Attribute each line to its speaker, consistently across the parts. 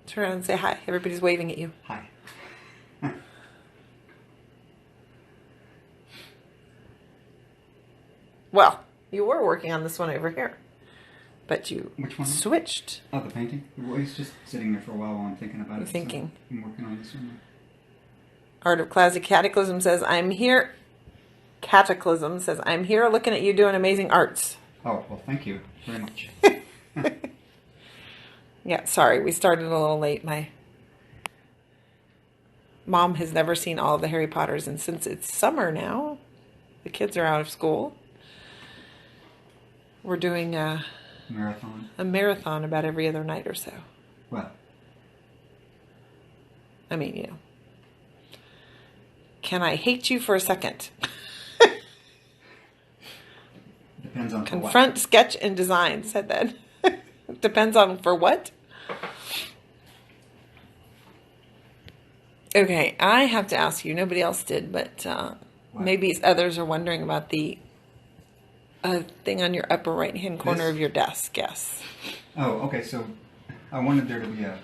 Speaker 1: Turn around and say hi. Everybody's waving at you.
Speaker 2: Hi.
Speaker 1: Well, you were working on this one over here. But you
Speaker 2: Which one?
Speaker 1: switched.
Speaker 2: Oh, the painting? Well, he's just sitting there for a while I'm thinking about it.
Speaker 1: Thinking.
Speaker 2: So I'm working on this one.
Speaker 1: Art of Classic Cataclysm says, I'm here. Cataclysm says, I'm here looking at you doing amazing arts.
Speaker 2: Oh, well, thank you very much.
Speaker 1: Yeah, sorry, we started a little late. My mom has never seen all of the Harry Potters, and since it's summer now, the kids are out of school. We're doing a marathon about every other night or so.
Speaker 2: Well.
Speaker 1: I mean, you know. Can I hate you for a second?
Speaker 2: Depends on
Speaker 1: Confront, sketch, and design, said that. Depends on for what? Okay, I have to ask you. Nobody else did, but maybe others are wondering about the thing on your upper right-hand corner of your desk. Yes.
Speaker 2: Oh, okay. So I wanted there to be a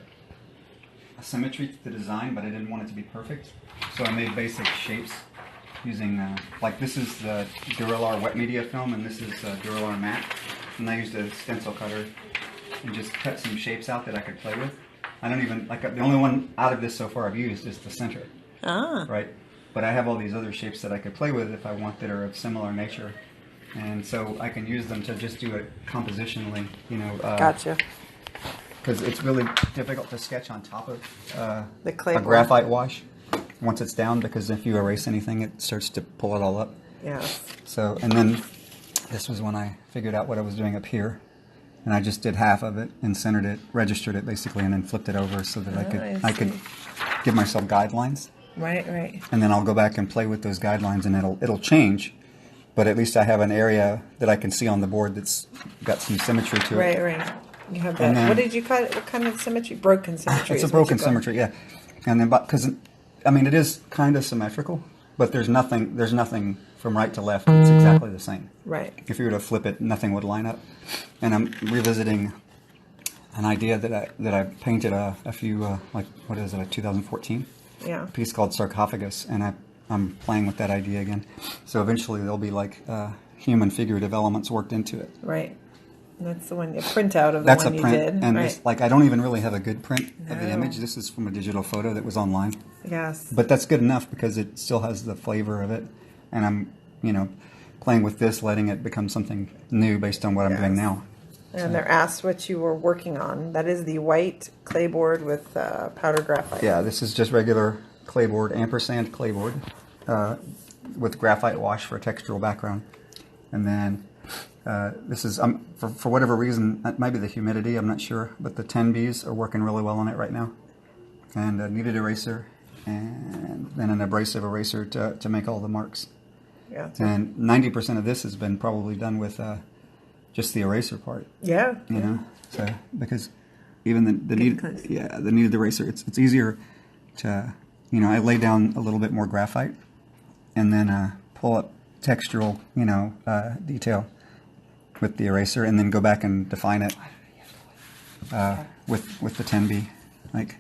Speaker 2: symmetry to the design, but I didn't want it to be perfect. So I made basic shapes using, like this is the Duralar wet media film, and this is Duralar matte. And I used a stencil cutter and just cut some shapes out that I could play with. I don't even, like, the only one out of this so far I've used is the center.
Speaker 1: Ah.
Speaker 2: Right? But I have all these other shapes that I could play with if I want that are of similar nature. And so I can use them to just do it compositionally, you know.
Speaker 1: Gotcha.
Speaker 2: Because it's really difficult to sketch on top of
Speaker 1: the clay
Speaker 2: a graphite wash once it's down, because if you erase anything, it starts to pull it all up.
Speaker 1: Yes.
Speaker 2: So, and then this was when I figured out what I was doing up here. And I just did half of it and centered it, registered it basically, and then flipped it over so that I could give myself guidelines.
Speaker 1: Right, right.
Speaker 2: And then I'll go back and play with those guidelines, and it'll change, but at least I have an area that I can see on the board that's got some symmetry to it.
Speaker 1: Right, right. You have that. What did you call it? What kind of symmetry? Broken symmetry.
Speaker 2: It's a broken symmetry, yeah. And then, because I mean, it is kind of symmetrical, but there's nothing from right to left. It's exactly the same.
Speaker 1: Right.
Speaker 2: If you were to flip it, nothing would line up. And I'm revisiting an idea that I painted a few, like, what is it, 2014?
Speaker 1: Yeah.
Speaker 2: A piece called Sarcophagus, and I'm playing with that idea again. So eventually there'll be like human figurative elements worked into it.
Speaker 1: Right. That's the one, a printout of the
Speaker 2: That's
Speaker 1: one
Speaker 2: a print,
Speaker 1: you did.
Speaker 2: and
Speaker 1: right.
Speaker 2: this, like, I don't even really have a good print of the image. This is from a digital photo that was online.
Speaker 1: Yes.
Speaker 2: But that's good enough because it still has the flavor of it, and I'm, you know, playing with this, letting it become something new based on what I'm doing now.
Speaker 1: And they're asked what you were working on. That is the white clay board with powder graphite.
Speaker 2: Yeah, this is just regular clay board, ampersand clay board, with graphite wash for a textural background. And then this is, for whatever reason, it might be the humidity, I'm not sure, but the 10Bs are working really well on it right now. And a kneaded eraser, and then an abrasive eraser to make all the marks.
Speaker 1: Yeah.
Speaker 2: And 90% of this has been probably done with just the eraser part.
Speaker 1: Yeah.
Speaker 2: You know, so because even the kneaded eraser, it's easier to, you know, I lay down a little bit more graphite and then pull up textural, you know, detail with the eraser, and then go back and define it with the 10B. Like,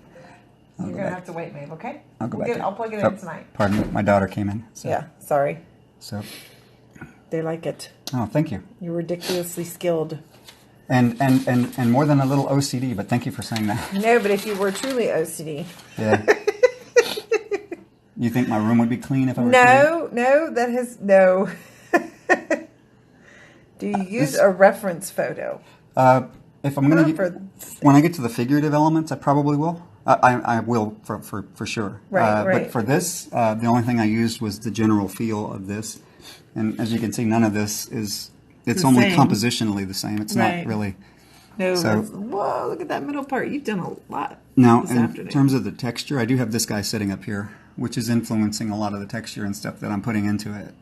Speaker 1: you're gonna have to wait, babe. Okay.
Speaker 2: I'll go back.
Speaker 1: I'll plug it in tonight.
Speaker 2: Pardon me, my daughter came in. So.
Speaker 1: Yeah. Sorry.
Speaker 2: So.
Speaker 1: They like it.
Speaker 2: Oh, thank you.
Speaker 1: You're ridiculously skilled.
Speaker 2: And more than a little OCD, but thank you for saying that.
Speaker 1: No, but if you were truly OCD.
Speaker 2: Yeah. You think my room would be clean if I were
Speaker 1: clean? No, that has no. Do you use a reference photo?
Speaker 2: If I'm going to, when I get to the figurative elements, I probably will. I will for sure.
Speaker 1: Right, right.
Speaker 2: But for this, the only thing I used was the general feel of this. And as you can see, none of this is, it's only compositionally the same. It's not really.
Speaker 1: No, so, whoa, look at that middle part. You've done a lot.
Speaker 2: Now, in terms of the texture, I do have this guy sitting up here, which is influencing a lot of the texture and stuff that I'm putting into it.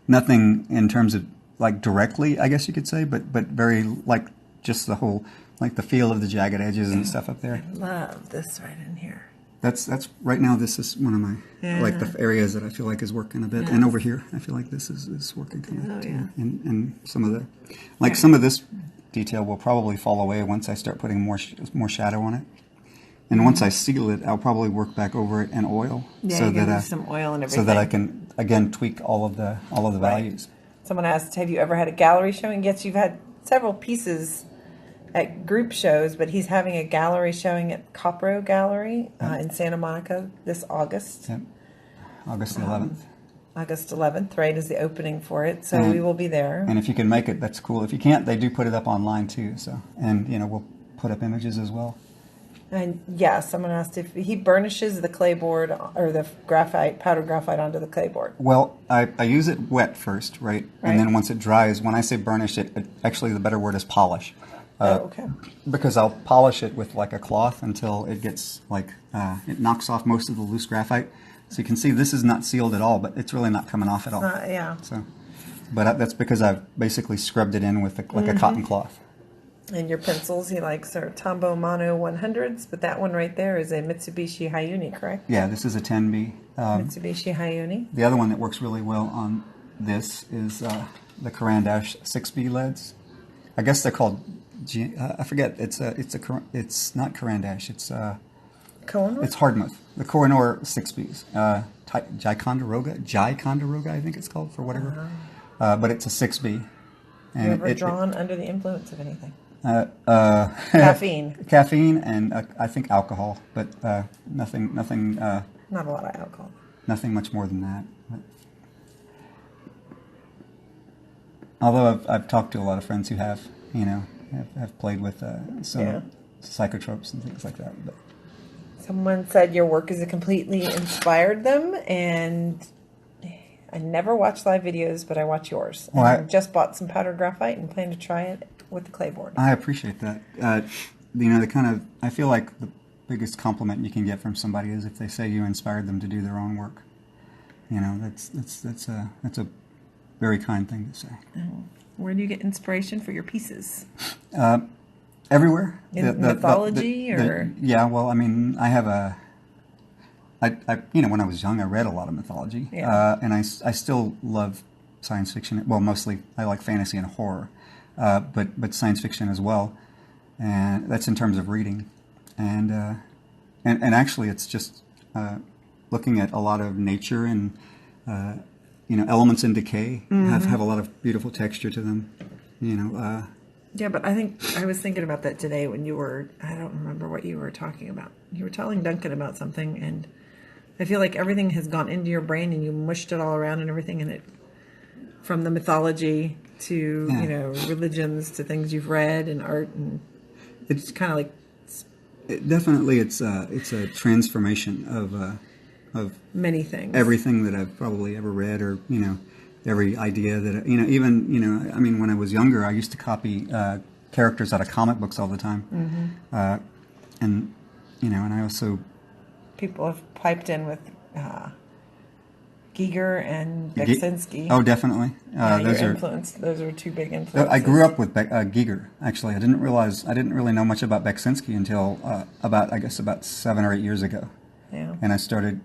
Speaker 2: Nothing in terms of, like, directly, I guess you could say, but very, like, just the whole, like, the feel of the jagged edges and stuff up there.
Speaker 1: I love this right in here.
Speaker 2: That's right now. This is one of my like the areas that I feel like is working a bit, and over here I feel like this is working kind of too. And some of the some of this detail will probably fall away once I start putting more shadow on it. And once I seal it, I'll probably work back over it in oil,
Speaker 1: Yeah,
Speaker 2: so
Speaker 1: you can
Speaker 2: that
Speaker 1: use some oil and everything.
Speaker 2: so that I can again tweak all of the values.
Speaker 1: Someone asked, have you ever had a gallery showing? Yes, you've had several pieces at group shows, but he's having a gallery showing at Copro Gallery in Santa Monica this August.
Speaker 2: Yep. August the 11th.
Speaker 1: August 11th, right, is the opening for it. So we will be there.
Speaker 2: And if you can make it, that's cool. If you can't, they do put it up online too. So, and we'll put up images as well.
Speaker 1: And yeah, someone asked if he burnishes the clay board or the powdered graphite onto the clay board.
Speaker 2: Well, I use it wet first, right? And then once it dries, when I say burnish it, actually the better word is polish.
Speaker 1: Okay.
Speaker 2: Because I'll polish it with like a cloth until it gets like, it knocks off most of the loose graphite. So you can see this is not sealed at all, but it's really not coming off at all.
Speaker 1: Yeah.
Speaker 2: So, but that's because I've basically scrubbed it in with a cotton cloth.
Speaker 1: And your pencils, he likes are Tombow Mono 100s, but that one right there is a Mitsubishi Hayuni, correct?
Speaker 2: Yeah, this is a 10B.
Speaker 1: Mitsubishi Hayuni.
Speaker 2: The other one that works really well on this is the Carandash 6B leads. I guess they're called, I forget, it's not Carandash, it's
Speaker 1: Kohinoor?
Speaker 2: It's Hardmouth. The Kohinoor 6Bs. Ticonderoga, I think it's called, for whatever. But it's a 6B. And
Speaker 1: you ever drawn under the influence of anything?
Speaker 2: Caffeine. Caffeine and I think alcohol, but nothing.
Speaker 1: Not a lot of alcohol.
Speaker 2: Nothing much more than that. But, although I've talked to a lot of friends who have played with some psychotropes and things like that. But.
Speaker 1: Someone said your work has completely inspired them, and I never watch live videos, but I watch yours. Well, I just bought some powdered graphite and plan to try it with the clay board.
Speaker 2: I appreciate that. I feel like the biggest compliment you can get from somebody is if they say you inspired them to do their own work. That's a very kind thing to say.
Speaker 1: Where do you get inspiration for your pieces?
Speaker 2: Everywhere.
Speaker 1: In mythology, or?
Speaker 2: Yeah, well, I mean, I have when I was young, I read a lot of mythology.
Speaker 1: Yeah.
Speaker 2: And I still love science fiction. Well, mostly I like fantasy and horror, but science fiction as well. And that's in terms of reading. And actually, it's just looking at a lot of nature and, elements in decay have a lot of beautiful texture to them,
Speaker 1: Yeah, but I was thinking about that today when I don't remember what you were talking about. You were telling Duncan about something, and I feel like everything has gone into your brain and you mushed it all around and everything, and from the mythology to, religions to things you've read and art, and it's kind of like...
Speaker 2: Definitely it's a transformation of
Speaker 1: many things.
Speaker 2: Everything that I've probably ever read or, every idea that, I mean, when I was younger, I used to copy characters out of comic books all the time. Mm-hmm. And I also...
Speaker 1: People have piped in with Giger and Beksinski.
Speaker 2: Oh, definitely.
Speaker 1: Those are two big influences.
Speaker 2: I grew up with Giger, actually. I didn't really know much about Beksinski until about 7 or 8 years ago.
Speaker 1: Yeah.
Speaker 2: And I started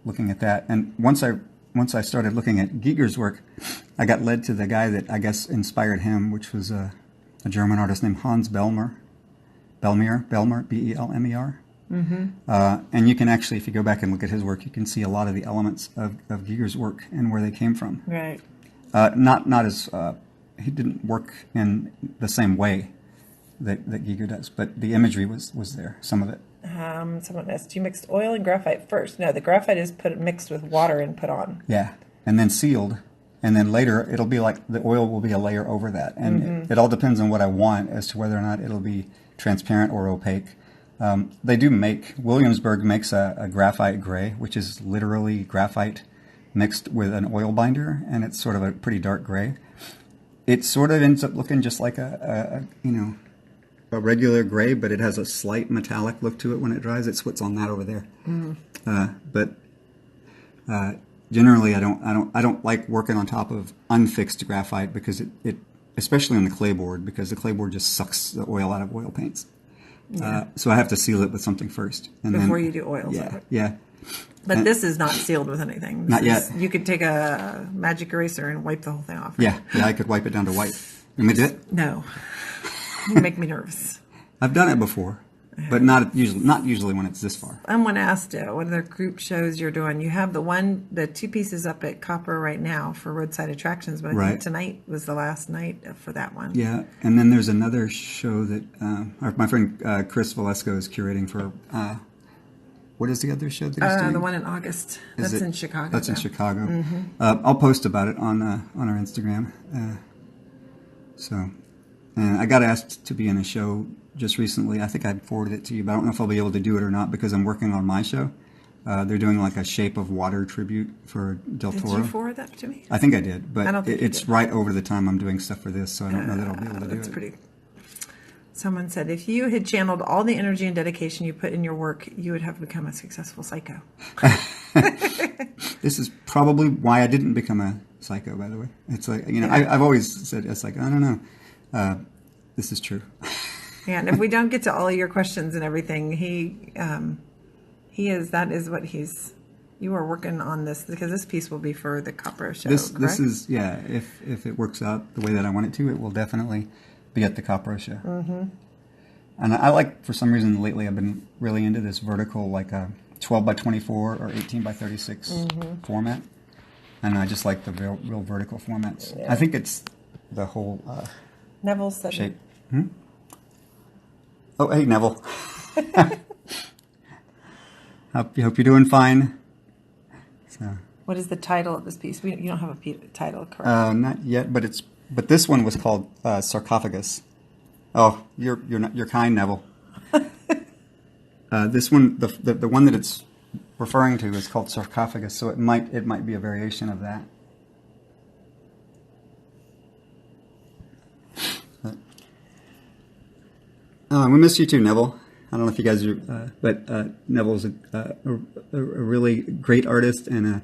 Speaker 2: looking at that. And once I started looking at Giger's work, I got led to the guy that I guess inspired him, which was a German artist named Hans Belmer, Belmer, Mm-hmm. And you can actually, if you go back and look at his work, you can see a lot of the elements of Giger's work and where they came from.
Speaker 1: Right.
Speaker 2: Not as he didn't work in the same way that Giger does, but the imagery was there, some of it.
Speaker 1: Someone asked, you mixed oil and graphite first. No, the graphite is mixed with water and put on.
Speaker 2: Yeah, and then sealed, and then later it'll be like the oil will be a layer over that, and it all depends on what I want as to whether or not it'll be transparent or opaque. Williamsburg makes a graphite gray, which is literally graphite mixed with an oil binder, and it's sort of a pretty dark gray. It sort of ends up looking just like a regular gray, but it has a slight metallic look to it when it dries. It's what's on that over there. But generally, I don't like working on top of unfixed graphite because it especially on the clay board, because the clay board just sucks the oil out of oil paints. Yeah. So I have to seal it with something first. And
Speaker 1: before you do oils.
Speaker 2: Yeah.
Speaker 1: But this is not sealed with anything.
Speaker 2: Not yet.
Speaker 1: You could take a magic eraser and wipe the whole thing off.
Speaker 2: Right? Yeah, I could wipe it down to white. You want me to do it?
Speaker 1: No. You make me nervous.
Speaker 2: I've done it before. but not usually when it's this far.
Speaker 1: Someone asked what other group shows you're doing. You have the 2 pieces up at Copper right now for Roadside Attractions, but I think tonight was the last night for that one.
Speaker 2: Yeah, and then there's another show that my friend Chris Valesco is curating for. What is the other show that he's doing?
Speaker 1: The one in August. That's in Chicago.
Speaker 2: That's in Chicago. Mm-hmm. I'll post about it on our Instagram. And I got asked to be in a show just recently. I think I forwarded it to you, but I don't know if I'll be able to do it or not because I'm working on my show. They're doing like a Shape of Water tribute for Del Toro.
Speaker 1: Did you forward that to me?
Speaker 2: I think I did, but
Speaker 1: I don't think
Speaker 2: it's right over the time I'm doing stuff for this, so I don't know that I'll be able to do it.
Speaker 1: That's pretty. Someone said, if you had channeled all the energy and dedication you put in your work, you would have become a successful psycho.
Speaker 2: This is probably why I didn't become a psycho, by the way. It's like, I've always said, it's like, I don't know. This is true.
Speaker 1: Yeah, and if we don't get to all of your questions and everything, you are working on this, because this piece will be for the Copper show,
Speaker 2: This
Speaker 1: correct?
Speaker 2: is, yeah, if it works out the way that I want it to, it will definitely be at the Copper show. Mm-hmm. And I like, for some reason lately, I've been really into this vertical, like a 12 by 24 or 18 by 36 format. And I just like the real vertical formats. Yeah. I think it's the whole
Speaker 1: Neville said
Speaker 2: shape. Oh, hey, Neville. Hope you're doing fine. So.
Speaker 1: What is the title of this piece? You don't have a title, correct?
Speaker 2: Not yet, but this one was called Sarcophagus. Oh, you're kind, Neville. This one, the one that it's referring to is called Sarcophagus, so it might be a variation of that. We miss you too, Neville. I don't know if you guys are, but Neville's a really great artist and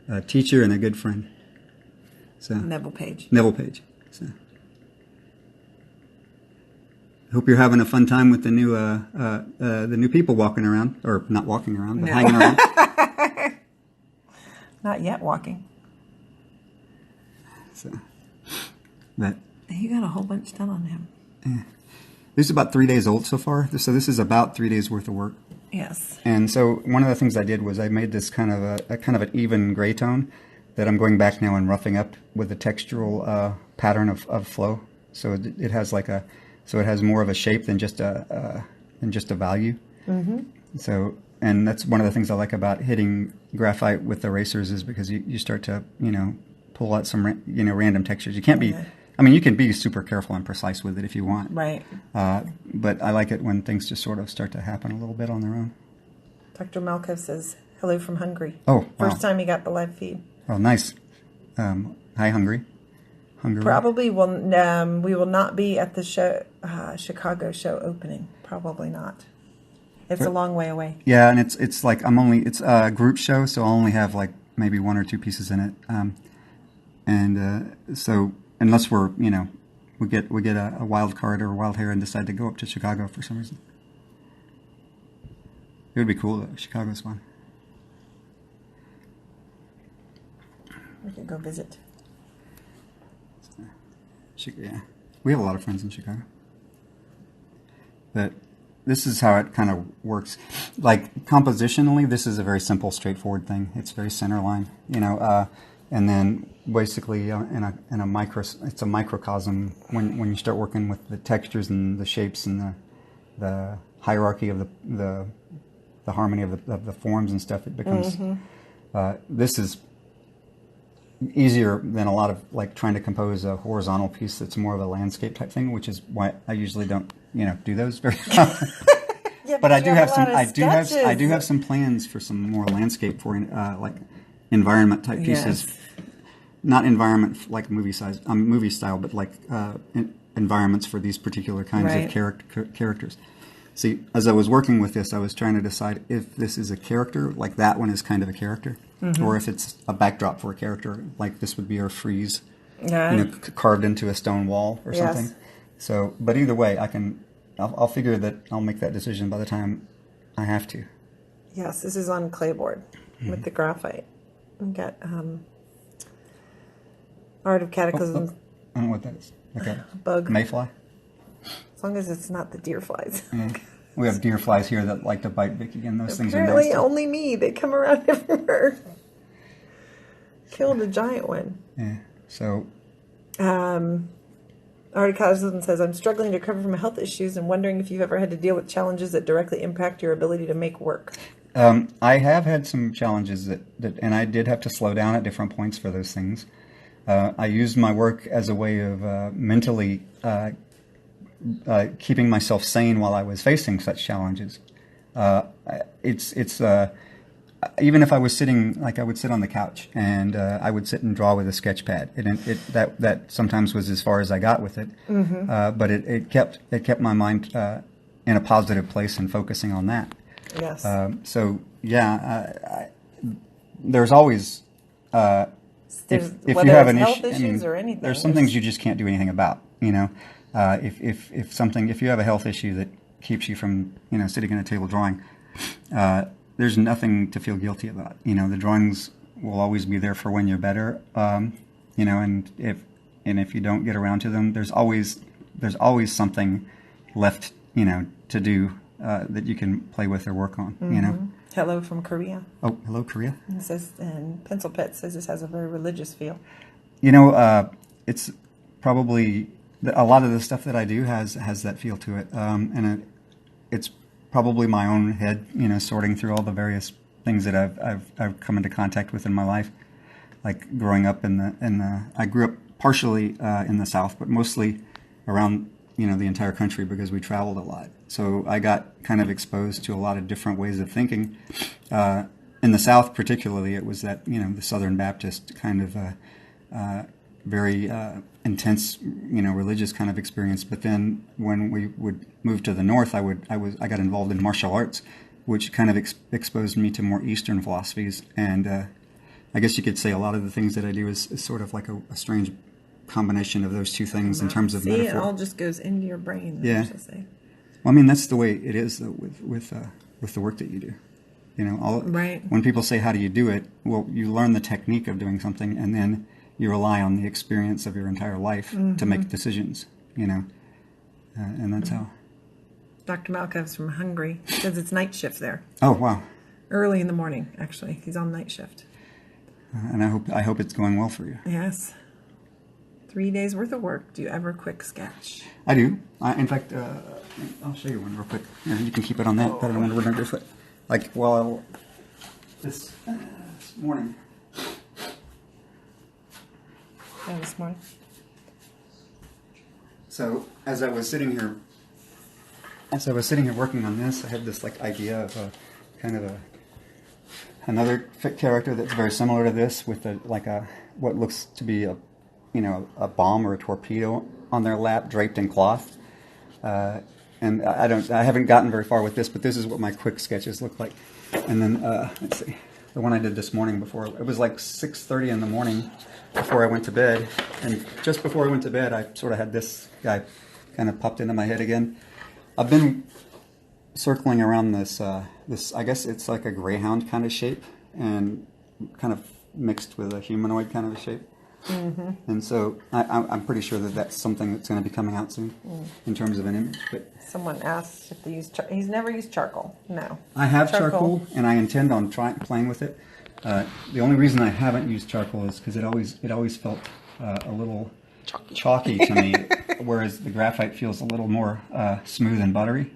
Speaker 2: a teacher and a good friend. So
Speaker 1: Neville Page.
Speaker 2: So hope you're having a fun time with the new people walking around, or not walking around, but hanging around.
Speaker 1: Not yet walking.
Speaker 2: So that
Speaker 1: you got a whole bunch done on him.
Speaker 2: Yeah. This is about 3 days old so far. So this is about 3 days worth of work.
Speaker 1: Yes.
Speaker 2: And so one of the things I did was I made this kind of an even gray tone that I'm going back now and roughing up with the textural pattern of flow. So it has it has more of a shape than just a value. Mm-hmm. So, and that's one of the things I like about hitting graphite with erasers, is because you start to pull out some random textures. You can't be. I mean, you can be super careful and precise with it if you want.
Speaker 1: Right.
Speaker 2: But I like it when things just sort of start to happen a little bit on their own.
Speaker 1: Dr. Malkov says, hello from Hungary.
Speaker 2: Oh,
Speaker 1: First time he got the live feed.
Speaker 2: Oh, nice. Hi, Hungary.
Speaker 1: Probably we will not be at the show, Chicago show opening. Probably not. It's a long way away.
Speaker 2: Yeah, and it's like it's a group show, so I'll only have like maybe 1 or 2 pieces in it. So unless we get a wild card or a wild hair and decide to go up to Chicago for some reason. It would be cool though. Chicago's fun.
Speaker 1: We could go visit.
Speaker 2: Yeah, we have a lot of friends in Chicago. But this is how it kind of works. Like compositionally, this is a very simple, straightforward thing. It's very centerline, and then basically in a micro, it's a microcosm when you start working with the textures and the shapes and the hierarchy of the harmony of the forms and stuff. It becomes this is easier than a lot of like trying to compose a horizontal piece that's more of a landscape type thing, which is why I usually don't do those very often.
Speaker 1: Yeah,
Speaker 2: but I do have some plans for some more landscape for like environment type pieces.
Speaker 1: Yes.
Speaker 2: Not environment like movie style, but like environments for these particular kinds of characters. See, as I was working with this, I was trying to decide if this is a character, like that one is kind of a character, or if it's a backdrop for a character, like this would be a frieze, carved into a stone wall or something. So, but either way, I'll figure that I'll make that decision by the time I have to.
Speaker 1: Yes, this is on clapboard with the graphite. We got Art of Cataclysm.
Speaker 2: I don't know what that is. Like a
Speaker 1: bug.
Speaker 2: mayfly?
Speaker 1: As long as it's not the deer flies.
Speaker 2: We have deer flies here that like to bite Vicky, and those things are
Speaker 1: Apparently
Speaker 2: nasty.
Speaker 1: only me. They come around everywhere. Killed a giant one.
Speaker 2: Yeah. So.
Speaker 1: Schoolism says, I'm struggling to recover from health issues and wondering if you've ever had to deal with challenges that directly impact your ability to make work.
Speaker 2: I have had some challenges and I did have to slow down at different points for those things. I used my work as a way of mentally keeping myself sane while I was facing such challenges. Even if I was sitting, like I would sit on the couch and I would sit and draw with a sketch pad. That sometimes was as far as I got with it, but it kept my mind in a positive place and focusing on that.
Speaker 1: Yes.
Speaker 2: So yeah, there's always if you have an issue,
Speaker 1: or anything,
Speaker 2: there's some things you just can't do anything about. If you have a health issue that keeps you from sitting at a table drawing, there's nothing to feel guilty about. The drawings will always be there for when you're better. And if you don't get around to them, there's always something left to do that you can play with or work on.
Speaker 1: Hello from Korea.
Speaker 2: Oh, hello, Korea.
Speaker 1: It says, and Pencil Pet says this has a very religious feel.
Speaker 2: It's probably a lot of the stuff that I do has that feel to it, and it's probably my own head, sorting through all the various things that I've come into contact with in my life, like growing up I grew up partially in the South, but mostly around the entire country because we traveled a lot. So I got kind of exposed to a lot of different ways of thinking. In the South, particularly, it was that the Southern Baptist kind of very intense, religious kind of experience. But then when we would move to the North, I got involved in martial arts, which kind of exposed me to more Eastern philosophies. And I guess you could say a lot of the things that I do is sort of like a strange combination of those two things in terms of metaphor.
Speaker 1: It all just goes into your brain.
Speaker 2: Yeah. Well, that's the way it is though with the work that you do.
Speaker 1: Right.
Speaker 2: When people say, "How do you do it?" Well, you learn the technique of doing something, and then you rely on the experience of your entire life to make decisions. And that's how. Dr.
Speaker 1: Malkov's from Hungary says it's night shift there.
Speaker 2: Oh wow!
Speaker 1: Early in the morning, actually, he's on night shift.
Speaker 2: And I hope it's going well for you.
Speaker 1: Yes. 3 days worth of work. Do you ever quick sketch?
Speaker 2: I do. In fact, I'll show you one real quick. Yeah, you can keep it on that. But I don't want to run your foot. Like this morning.
Speaker 1: Oh, this morning.
Speaker 2: So as I was sitting here working on this, I had this idea of another character that's very similar to this, with what looks to be a bomb or a torpedo on their lap, draped in cloth. And I haven't gotten very far with this, but this is what my quick sketches look like. And then let's see, the one I did this morning before, it was like 6:30 in the morning before I went to bed. And just before I went to bed, I sort of had this guy kind of popped into my head again. I've been circling around this, I guess it's like a greyhound kind of shape, and kind of mixed with a humanoid kind of a shape. Mm-hmm. And so I'm pretty sure that that's something that's going to be coming out soon in terms of an image. But
Speaker 1: someone asked if they use he's never used charcoal. No.
Speaker 2: I have charcoal and I intend on playing with it. The only reason I haven't used charcoal is because it always felt a little chalky to me, whereas the graphite feels a little more smooth and buttery.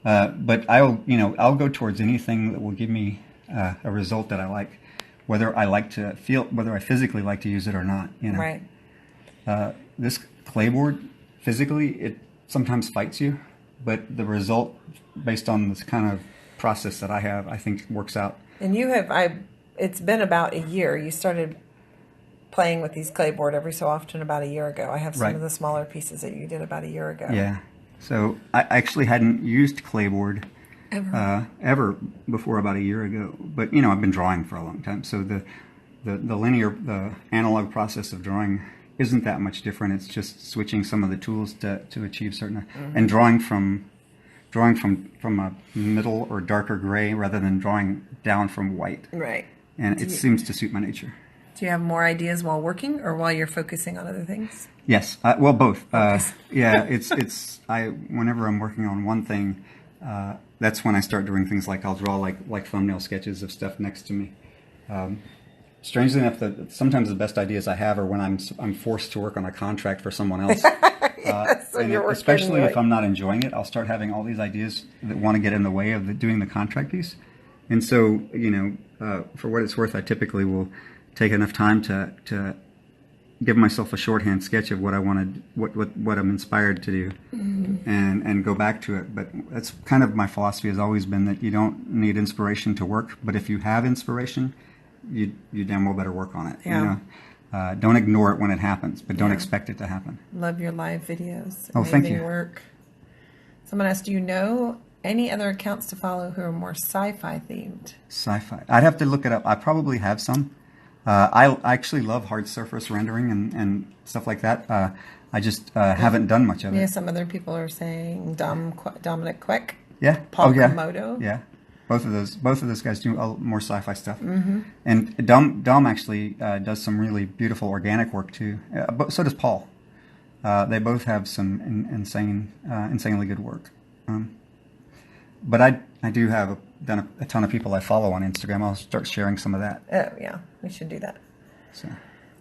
Speaker 2: But I'll go towards anything that will give me a result that I like, whether I physically like to use it or not.
Speaker 1: Right.
Speaker 2: This clay-board, physically, it sometimes fights you, but the result, based on this kind of process that I have, I think works out.
Speaker 1: And it's been about a year. You started playing with these clay board every so often about a year ago. I have some of the smaller pieces that you did about a year ago.
Speaker 2: Yeah. So I actually hadn't used clay ever before about a year ago. But I've been drawing for a long time. So the analog process of drawing isn't that much different. It's just switching some of the tools to achieve certain and drawing from a middle or darker gray rather than drawing down from white.
Speaker 1: Right.
Speaker 2: And it seems to suit my nature.
Speaker 1: Do you have more ideas while working or while you're focusing on other things?
Speaker 2: Yes. Well, both. Yeah. Whenever I'm working on one thing, that's when I start doing things like I'll draw like thumbnail sketches of stuff next to me. Strangely enough, sometimes the best ideas I have are when I'm forced to work on a contract for someone else.
Speaker 1: Yes,
Speaker 2: and especially if I'm not enjoying it, I'll start having all these ideas that want to get in the way of doing the contract piece. And so, for what it's worth, I typically will take enough time to give myself a shorthand sketch of what I wanted, what I'm inspired to do, and go back to it. But that's kind of my philosophy has always been that you don't need inspiration to work, but if you have inspiration, you damn well better work on it.
Speaker 1: Yeah.
Speaker 2: Don't ignore it when it happens, but don't expect it to happen.
Speaker 1: Love your live videos.
Speaker 2: Oh, thank you.
Speaker 1: Work. Someone asked, do you know any other accounts to follow who are more sci-fi themed?
Speaker 2: Sci-fi. I'd have to look it up. I probably have some. I actually love hard surface rendering and stuff like that. I just haven't done much of it.
Speaker 1: Yeah, some other people are saying Dominic Quick.
Speaker 2: Yeah.
Speaker 1: Paul
Speaker 2: yeah.
Speaker 1: Komodo.
Speaker 2: Yeah. Both of those guys do more sci-fi stuff. And Dom actually does some really beautiful organic work too. But so does Paul. They both have some insanely good work. But I do have done a ton of people I follow on Instagram. I'll start sharing some of that.
Speaker 1: Oh yeah, we should do that.
Speaker 2: So.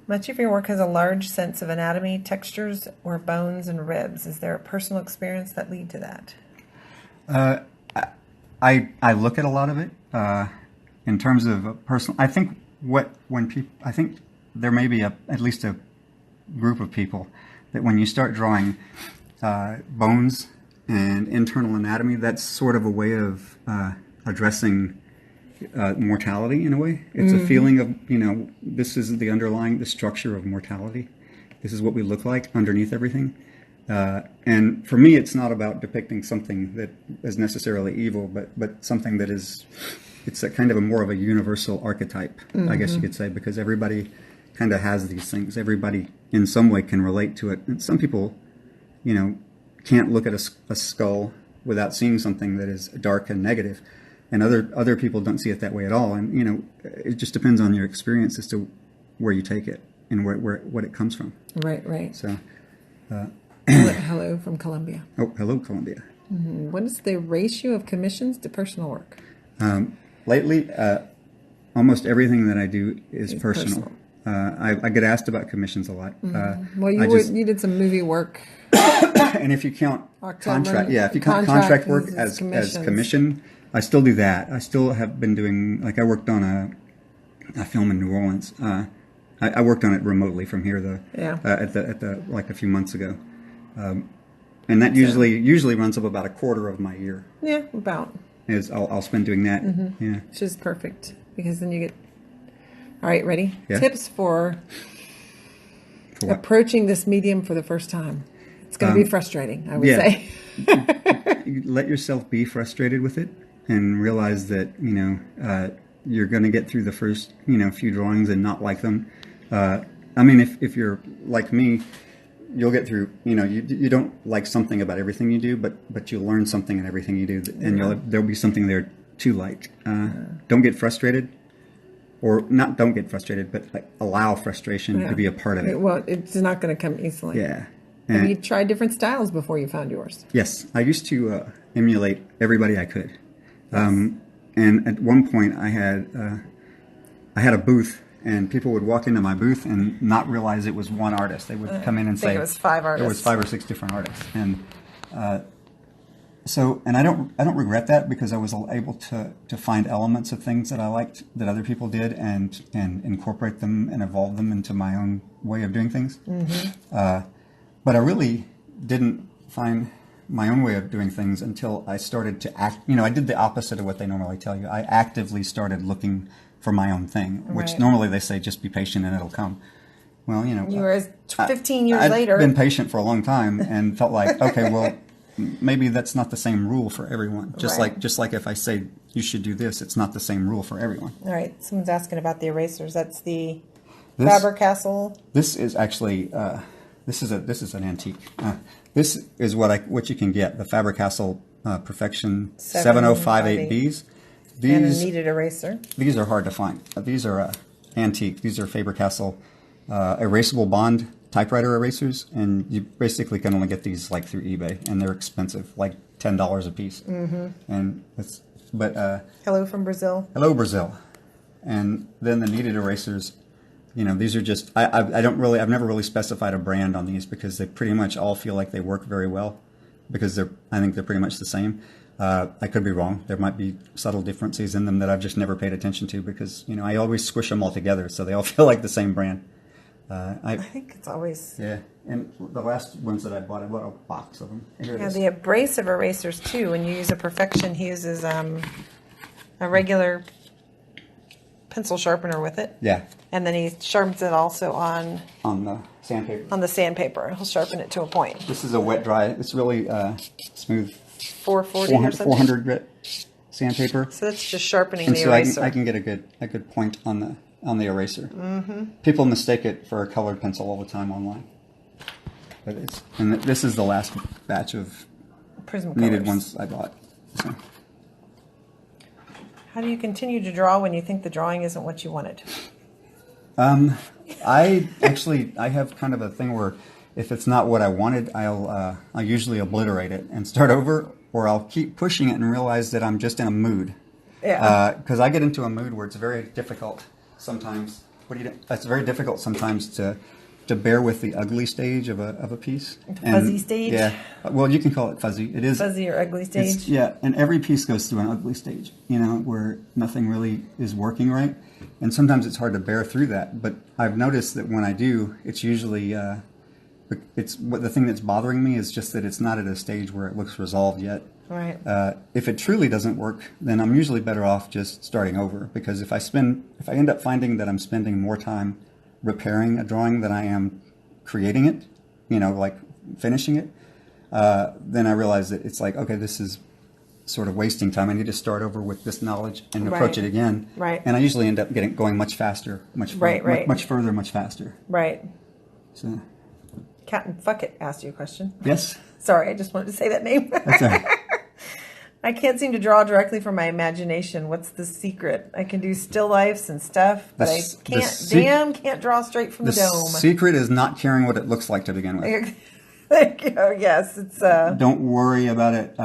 Speaker 1: Much of your work has a large sense of anatomy, textures, or bones and ribs. Is there a personal experience that lead to that?
Speaker 2: I look at a lot of it in terms of personal. I think I think there may be at least a group of people that when you start drawing bones and internal anatomy, that's sort of a way of addressing mortality in a way. It's a feeling of, this is the structure of mortality. This is what we look like underneath everything. And for me, it's not about depicting something that is necessarily evil, but something that it's a kind of more of a universal archetype, I guess you could say, because everybody kind of has these things. Everybody in some way can relate to it. And some people, can't look at a skull without seeing something that is dark and negative. And other people don't see it that way at all. And, it just depends on your experience as to where you take it and what it comes from.
Speaker 1: Right.
Speaker 2: So,
Speaker 1: hello from Colombia.
Speaker 2: Oh, hello, Colombia.
Speaker 1: What is the ratio of commissions to personal work?
Speaker 2: Lately, almost everything that I do is personal. I get asked about commissions a lot.
Speaker 1: Well, you did some movie work.
Speaker 2: And if you count contract work as commission, I still do that. I still have been doing, I worked on a film in New Orleans. I worked on it remotely from here, at a few months ago. And that usually runs up about a quarter of my year.
Speaker 1: Yeah, about.
Speaker 2: I'll spend doing that. Yeah.
Speaker 1: Which is perfect, because then you get... All right, ready?
Speaker 2: Yeah.
Speaker 1: Tips for approaching this medium for the first time. It's going to be frustrating, I would say.
Speaker 2: You let yourself be frustrated with it and realize that, you're going to get through the first, few drawings and not like them. If you're like me, you'll get through, you don't like something about everything you do, but you'll learn something in everything you do, and there'll be something there to like. Don't get frustrated. Or not don't get frustrated, but allow frustration to be a part of it.
Speaker 1: Well, it's not going to come easily.
Speaker 2: Yeah.
Speaker 1: Have you tried different styles before you found yours?
Speaker 2: Yes. I used to emulate everybody I could. And at one point I had a booth, and people would walk into my booth and not realize it was one artist. They would come in and say
Speaker 1: it was 5 artists.
Speaker 2: It was 5 or 6 different artists. And I don't regret that, because I was able to find elements of things that I liked that other people did and incorporate them and evolve them into my own way of doing things. But I really didn't find my own way of doing things until I started to act. I did the opposite of what they normally tell you. I actively started looking for my own thing, which normally they say just be patient and it'll come. Well,
Speaker 1: you were 15 years later.
Speaker 2: I've been patient for a long time and felt like, okay, well, maybe that's not the same rule for everyone. Just like if I say you should do this, it's not the same rule for everyone.
Speaker 1: All right. Someone's asking about the erasers. That's the Faber-Castell.
Speaker 2: This is actually this is an antique. This is what you can get, the Faber-Castell Perfection 7058Bs.
Speaker 1: And a kneaded eraser.
Speaker 2: These are hard to find. These are antique. These are Faber-Castell erasable bond typewriter erasers, and you basically can only get these through eBay, and they're expensive, like $10 a piece. And it's, but
Speaker 1: Hello from Brazil.
Speaker 2: hello Brazil. And then the kneaded erasers, you know, these are just, I've never really specified a brand on these because they pretty much all feel like they work very well because I think they're pretty much the same. I could be wrong. There might be subtle differences in them that I've just never paid attention to because, you know, I always squish them all together so they all feel like the same brand.
Speaker 1: I think it's always...
Speaker 2: Yeah, and the last ones that I bought a box of them. Here it
Speaker 1: Yeah,
Speaker 2: is.
Speaker 1: the abrasive erasers too. When you use a Perfection, he uses a regular pencil sharpener with it.
Speaker 2: Yeah.
Speaker 1: And then he sharpens it also on
Speaker 2: The sandpaper.
Speaker 1: On the sandpaper. He'll sharpen it to a point.
Speaker 2: This is a wet dry. It's really smooth.
Speaker 1: 440 or something.
Speaker 2: 400 grit sandpaper.
Speaker 1: So that's just sharpening
Speaker 2: And
Speaker 1: the
Speaker 2: so
Speaker 1: eraser.
Speaker 2: I can get a good point on the eraser. People mistake it for a colored pencil all the time online. But this is the last batch of
Speaker 1: Prism
Speaker 2: kneaded
Speaker 1: colors.
Speaker 2: ones I bought. So.
Speaker 1: How do you continue to draw when you think the drawing isn't what you wanted?
Speaker 2: I have kind of a thing where if it's not what I wanted, I'll usually obliterate it and start over, or I'll keep pushing it and realize that I'm just in a mood.
Speaker 1: Yeah.
Speaker 2: Because I get into a mood where it's very difficult sometimes. It's very difficult sometimes to bear with the ugly stage of a piece.
Speaker 1: Fuzzy stage?
Speaker 2: Yeah. Well, you can call it fuzzy. It is
Speaker 1: Fuzzy or ugly stage?
Speaker 2: Yeah, and every piece goes through an ugly stage, you know, where nothing really is working right. And sometimes it's hard to bear through that. But I've noticed that when I do, it's usually, the thing that's bothering me is just that it's not at a stage where it looks resolved yet.
Speaker 1: Right.
Speaker 2: If it truly doesn't work, then I'm usually better off just starting over. Because if I end up finding that I'm spending more time repairing a drawing than I am creating it, you know, like finishing it, then I realize that it's like, okay, this is sort of wasting time. I need to start over with this knowledge and approach it again.
Speaker 1: Right.
Speaker 2: And I usually end up going much faster, much further, much faster.
Speaker 1: Right.
Speaker 2: So.
Speaker 1: Captain Fuckit asked you a question.
Speaker 2: Yes.
Speaker 1: Sorry, I just wanted to say that name.
Speaker 2: That's all right.
Speaker 1: I can't seem to draw directly from my imagination. What's the secret? I can do still lifes and stuff, but I can't draw straight from the dome.
Speaker 2: The secret is not caring what it looks like to begin with.
Speaker 1: There you go. Yes, it's.
Speaker 2: Don't worry about it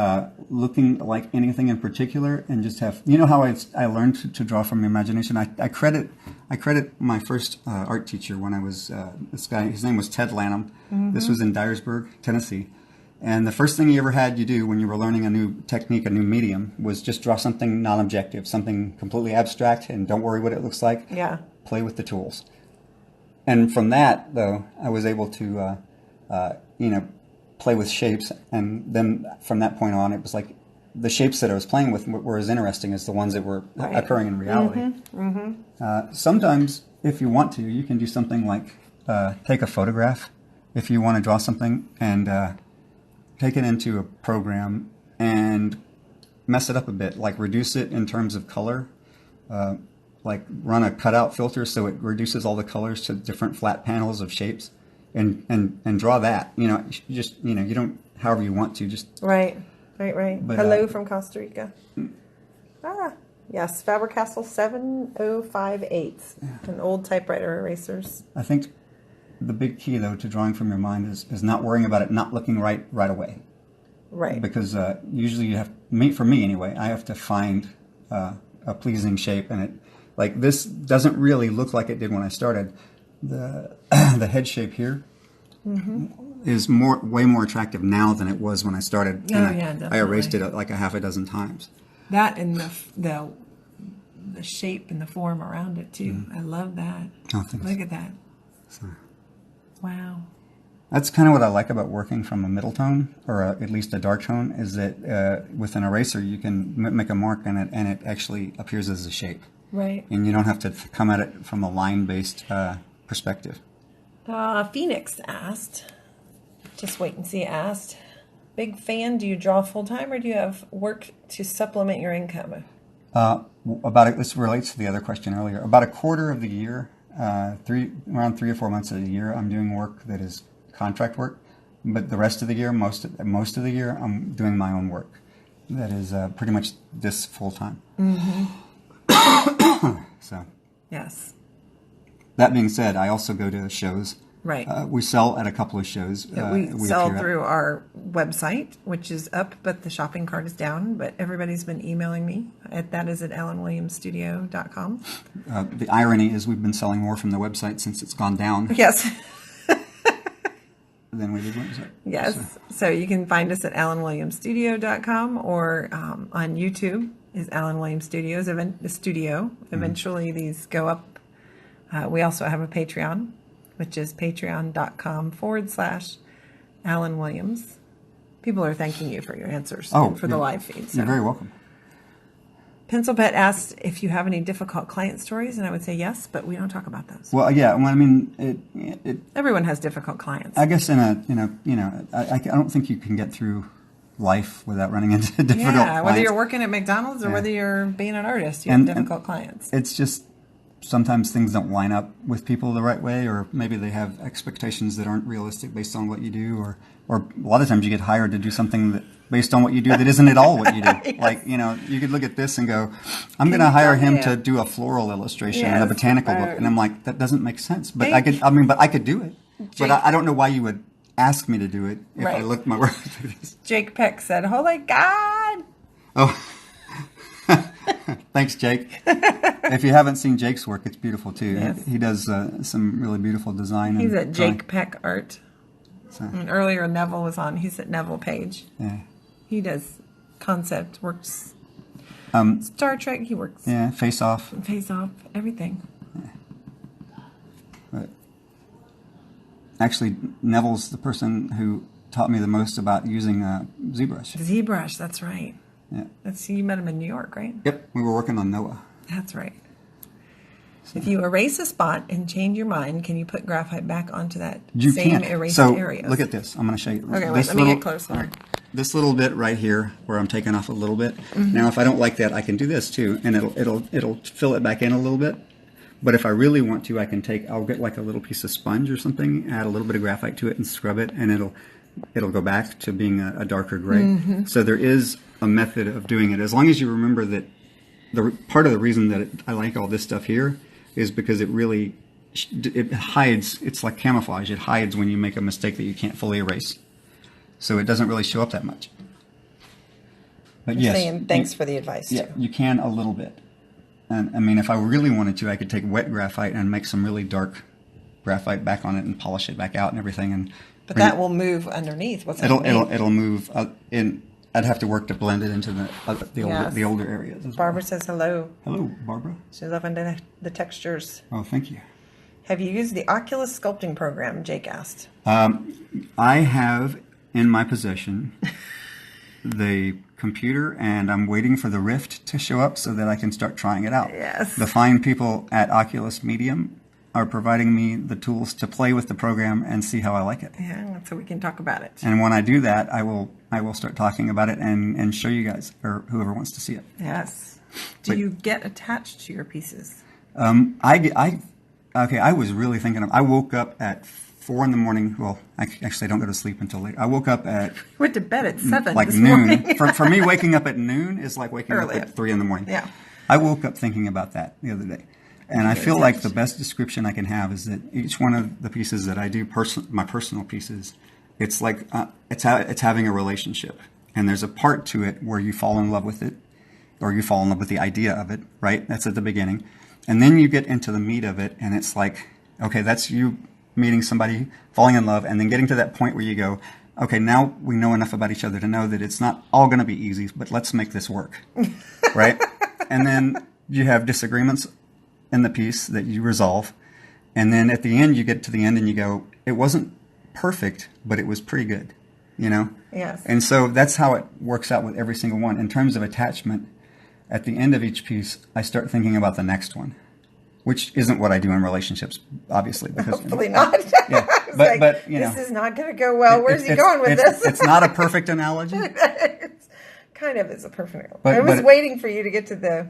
Speaker 2: looking like anything in particular, and just have. You know how I learned to draw from imagination. I credit my first art teacher when I was this guy. His name was Ted Lanham. This was in Dyersburg, Tennessee. And the first thing he ever had you do when you were learning a new technique, a new medium, was just draw something non-objective, something completely abstract, and don't worry what it looks like.
Speaker 1: Yeah.
Speaker 2: Play with the tools. And from that, though, I was able to, play with shapes. And then from that point on, it was like the shapes that I was playing with were as interesting as the ones that were occurring in reality. Sometimes, if you want to, you can do something like take a photograph if you want to draw something and take it into a program and mess it up a bit, like reduce it in terms of color, like run a cutout filter so it reduces all the colors to different flat panels of shapes, and draw that. You know, you don't, however you want to, just
Speaker 1: Right.
Speaker 2: But,
Speaker 1: Hello from Costa Rica. Yes, Faber-Castell 7058, an old typewriter erasers.
Speaker 2: I think the big key, though, to drawing from your mind is not worrying about it not looking right away.
Speaker 1: Right.
Speaker 2: Because usually you have, for me anyway, I have to find a pleasing shape, and it, like this doesn't really look like it did when I started. The head shape here is way more attractive now than it was when I started. And I erased it like a half a dozen times.
Speaker 1: That and the shape and the form around it too. I love that.
Speaker 2: Oh, thanks.
Speaker 1: Look at that.
Speaker 2: So.
Speaker 1: Wow.
Speaker 2: That's kind of what I like about working from a middle tone, or at least a dark tone, is that with an eraser you can make a mark in it and it actually appears as a shape.
Speaker 1: Right.
Speaker 2: And you don't have to come at it from a line-based perspective.
Speaker 1: Phoenix asked, just wait and see, asked, big fan, do you draw full-time or do you have work to supplement your income?
Speaker 2: This relates to the other question earlier. About a quarter of the year, around 3 or 4 months of the year, I'm doing work that is contract work. But the rest of the year, most of the year, I'm doing my own work. That is pretty much this full-time. So.
Speaker 1: Yes.
Speaker 2: That being said, I also go to shows
Speaker 1: Right.
Speaker 2: We sell at a couple of shows.
Speaker 1: We sell
Speaker 2: appear at.
Speaker 1: through our website, which is up, but the shopping cart is down. But everybody's been emailing me. That is at alanwilliamsstudio.com.
Speaker 2: The irony is we've been selling more from the website since it's gone down.
Speaker 1: Yes.
Speaker 2: Than we did website.
Speaker 1: Yes. So you can find us at alanwilliamsstudio.com or on YouTube is Alan Williams Studios Studio. Eventually these go up. We also have a Patreon, which is patreon.com/Alan Williams. People are thanking you for your answers and for the live feed. So.
Speaker 2: You're very welcome.
Speaker 1: Pencil Pet asked if you have any difficult client stories, and I would say yes, but we don't talk about those.
Speaker 2: Well, yeah. Well, I mean,
Speaker 1: everyone has difficult clients.
Speaker 2: I guess I don't think you can get through life without running into difficult clients.
Speaker 1: Whether you're working at McDonald's or whether you're being an artist, you have difficult clients.
Speaker 2: It's just sometimes things don't line up with people the right way, or maybe they have expectations that aren't realistic based on what you do, or a lot of times you get hired to do something that based on what you do that isn't at all what you do. Yes. Like, you could look at this and go, I'm going to hire him to do a floral illustration in a botanical book. And I'm like, that doesn't make sense. But I could do it. But I don't know why you would ask me to do it if I looked my work like this.
Speaker 1: Jake Peck said, "Holy God."
Speaker 2: Oh, thanks, Jake. If you haven't seen Jake's work, it's beautiful too. Yes. He does some really beautiful design.
Speaker 1: He's at Jake Peck Art. So. And earlier Neville was on. He's at Neville Page. Yeah. He does concept, works Star Trek, he works.
Speaker 2: Yeah, Face Off.
Speaker 1: Face Off, everything.
Speaker 2: Yeah. But actually, Neville's the person who taught me the most about using ZBrush.
Speaker 1: ZBrush, that's right.
Speaker 2: Yeah.
Speaker 1: You met him in New York, right?
Speaker 2: Yep, we were working on Noah.
Speaker 1: That's right. So. If you erase a spot and change your mind, can you put graphite back onto that same erased area?
Speaker 2: So look at this. I'm going to show you.
Speaker 1: Okay, wait, let me get closer.
Speaker 2: This little bit right here, where I'm taking off a little bit. Mm-hmm. Now, if I don't like that, I can do this too, and it'll fill it back in a little bit. But if I really want to, I'll get like a little piece of sponge or something, add a little bit of graphite to it, and scrub it, and it'll go back to being a darker gray. Mm-hmm. So there is a method of doing it, as long as you remember that part of the reason that I like all this stuff here is because it hides. It's like camouflage. It hides when you make a mistake that you can't fully erase. So it doesn't really show up that much. But
Speaker 1: yes, saying thanks for the advice.
Speaker 2: Yeah,
Speaker 1: too.
Speaker 2: You can a little bit. And I mean, if I really wanted to, I could take wet graphite and make some really dark graphite back on it and polish it back out and everything.
Speaker 1: But that will move underneath.
Speaker 2: It'll move in. I'd have to work to blend it into the older areas.
Speaker 1: Barbara says hello.
Speaker 2: Hello, Barbara.
Speaker 1: She's loving the textures.
Speaker 2: Oh, thank you.
Speaker 1: Have you used the Oculus sculpting program? Jake asked.
Speaker 2: I have in my possession the computer, and I'm waiting for the Rift to show up so that I can start trying it out.
Speaker 1: Yes.
Speaker 2: The fine people at Oculus Medium are providing me the tools to play with the program and see how I like it.
Speaker 1: Yeah, so we can talk about it.
Speaker 2: And when I do that, I will start talking about it and show you guys, or whoever wants to see it.
Speaker 1: Yes. Do you get attached to your pieces?
Speaker 2: I was really thinking I woke up at 4 a.m. Well, actually, I don't go to sleep until late. I woke up at...
Speaker 1: Went to bed at 7
Speaker 2: like
Speaker 1: this
Speaker 2: noon.
Speaker 1: morning.
Speaker 2: For me, waking up at noon is like waking up at 3 a.m.
Speaker 1: Yeah.
Speaker 2: I woke up thinking about that the other day. And I feel like the best description I can have is that each one of the pieces that I do, my personal pieces, it's like it's having a relationship. And there's a part to it where you fall in love with it, or you fall in love with the idea of it, right? That's at the beginning. And then you get into the meat of it, and it's like, okay, that's you meeting somebody, falling in love, and then getting to that point where you go, okay, now we know enough about each other to know that it's not all going to be easy, but let's make this work, right? And then you have disagreements in the piece that you resolve, and then at the end, you get to the end and you go, it wasn't perfect, but it was pretty good, you know?
Speaker 1: Yes.
Speaker 2: And so that's how it works out with every single one. In terms of attachment, at the end of each piece, I start thinking about the next one, which isn't what I do in relationships, obviously. Because,
Speaker 1: hopefully not.
Speaker 2: Yeah, but you know,
Speaker 1: this is not going to go well. Where's he going with this?
Speaker 2: It's not a perfect analogy.
Speaker 1: It's kind of is a perfect analogy. I was waiting for you to get to the,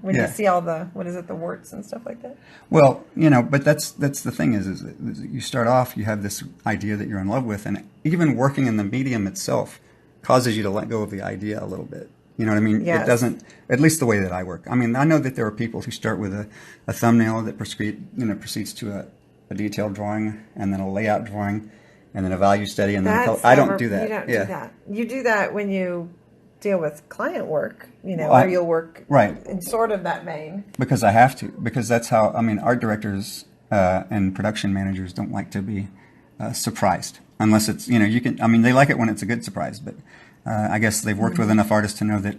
Speaker 1: when you see all the, the warts and stuff like that.
Speaker 2: Well, but that's the thing is you start off, you have this idea that you're in love with, and even working in the medium itself causes you to let go of the idea a little bit. You know what I mean?
Speaker 1: Yes.
Speaker 2: It doesn't, at least the way that I work. I mean, I know that there are people who start with a thumbnail that proceeds to a detailed drawing, and then a layout drawing, and then a value study, and then a color.
Speaker 1: That's
Speaker 2: I don't
Speaker 1: never-
Speaker 2: do that.
Speaker 1: You don't
Speaker 2: Yeah.
Speaker 1: do that. You do that when you deal with client work, you know,
Speaker 2: Well,
Speaker 1: or you'll work
Speaker 2: right.
Speaker 1: in sort of that vein.
Speaker 2: Because I have to. Because that's how, I mean, art directors and production managers don't like to be surprised. Unless it's, you know, you can, I mean, they like it when it's a good surprise, but I guess they've worked with enough artists to know that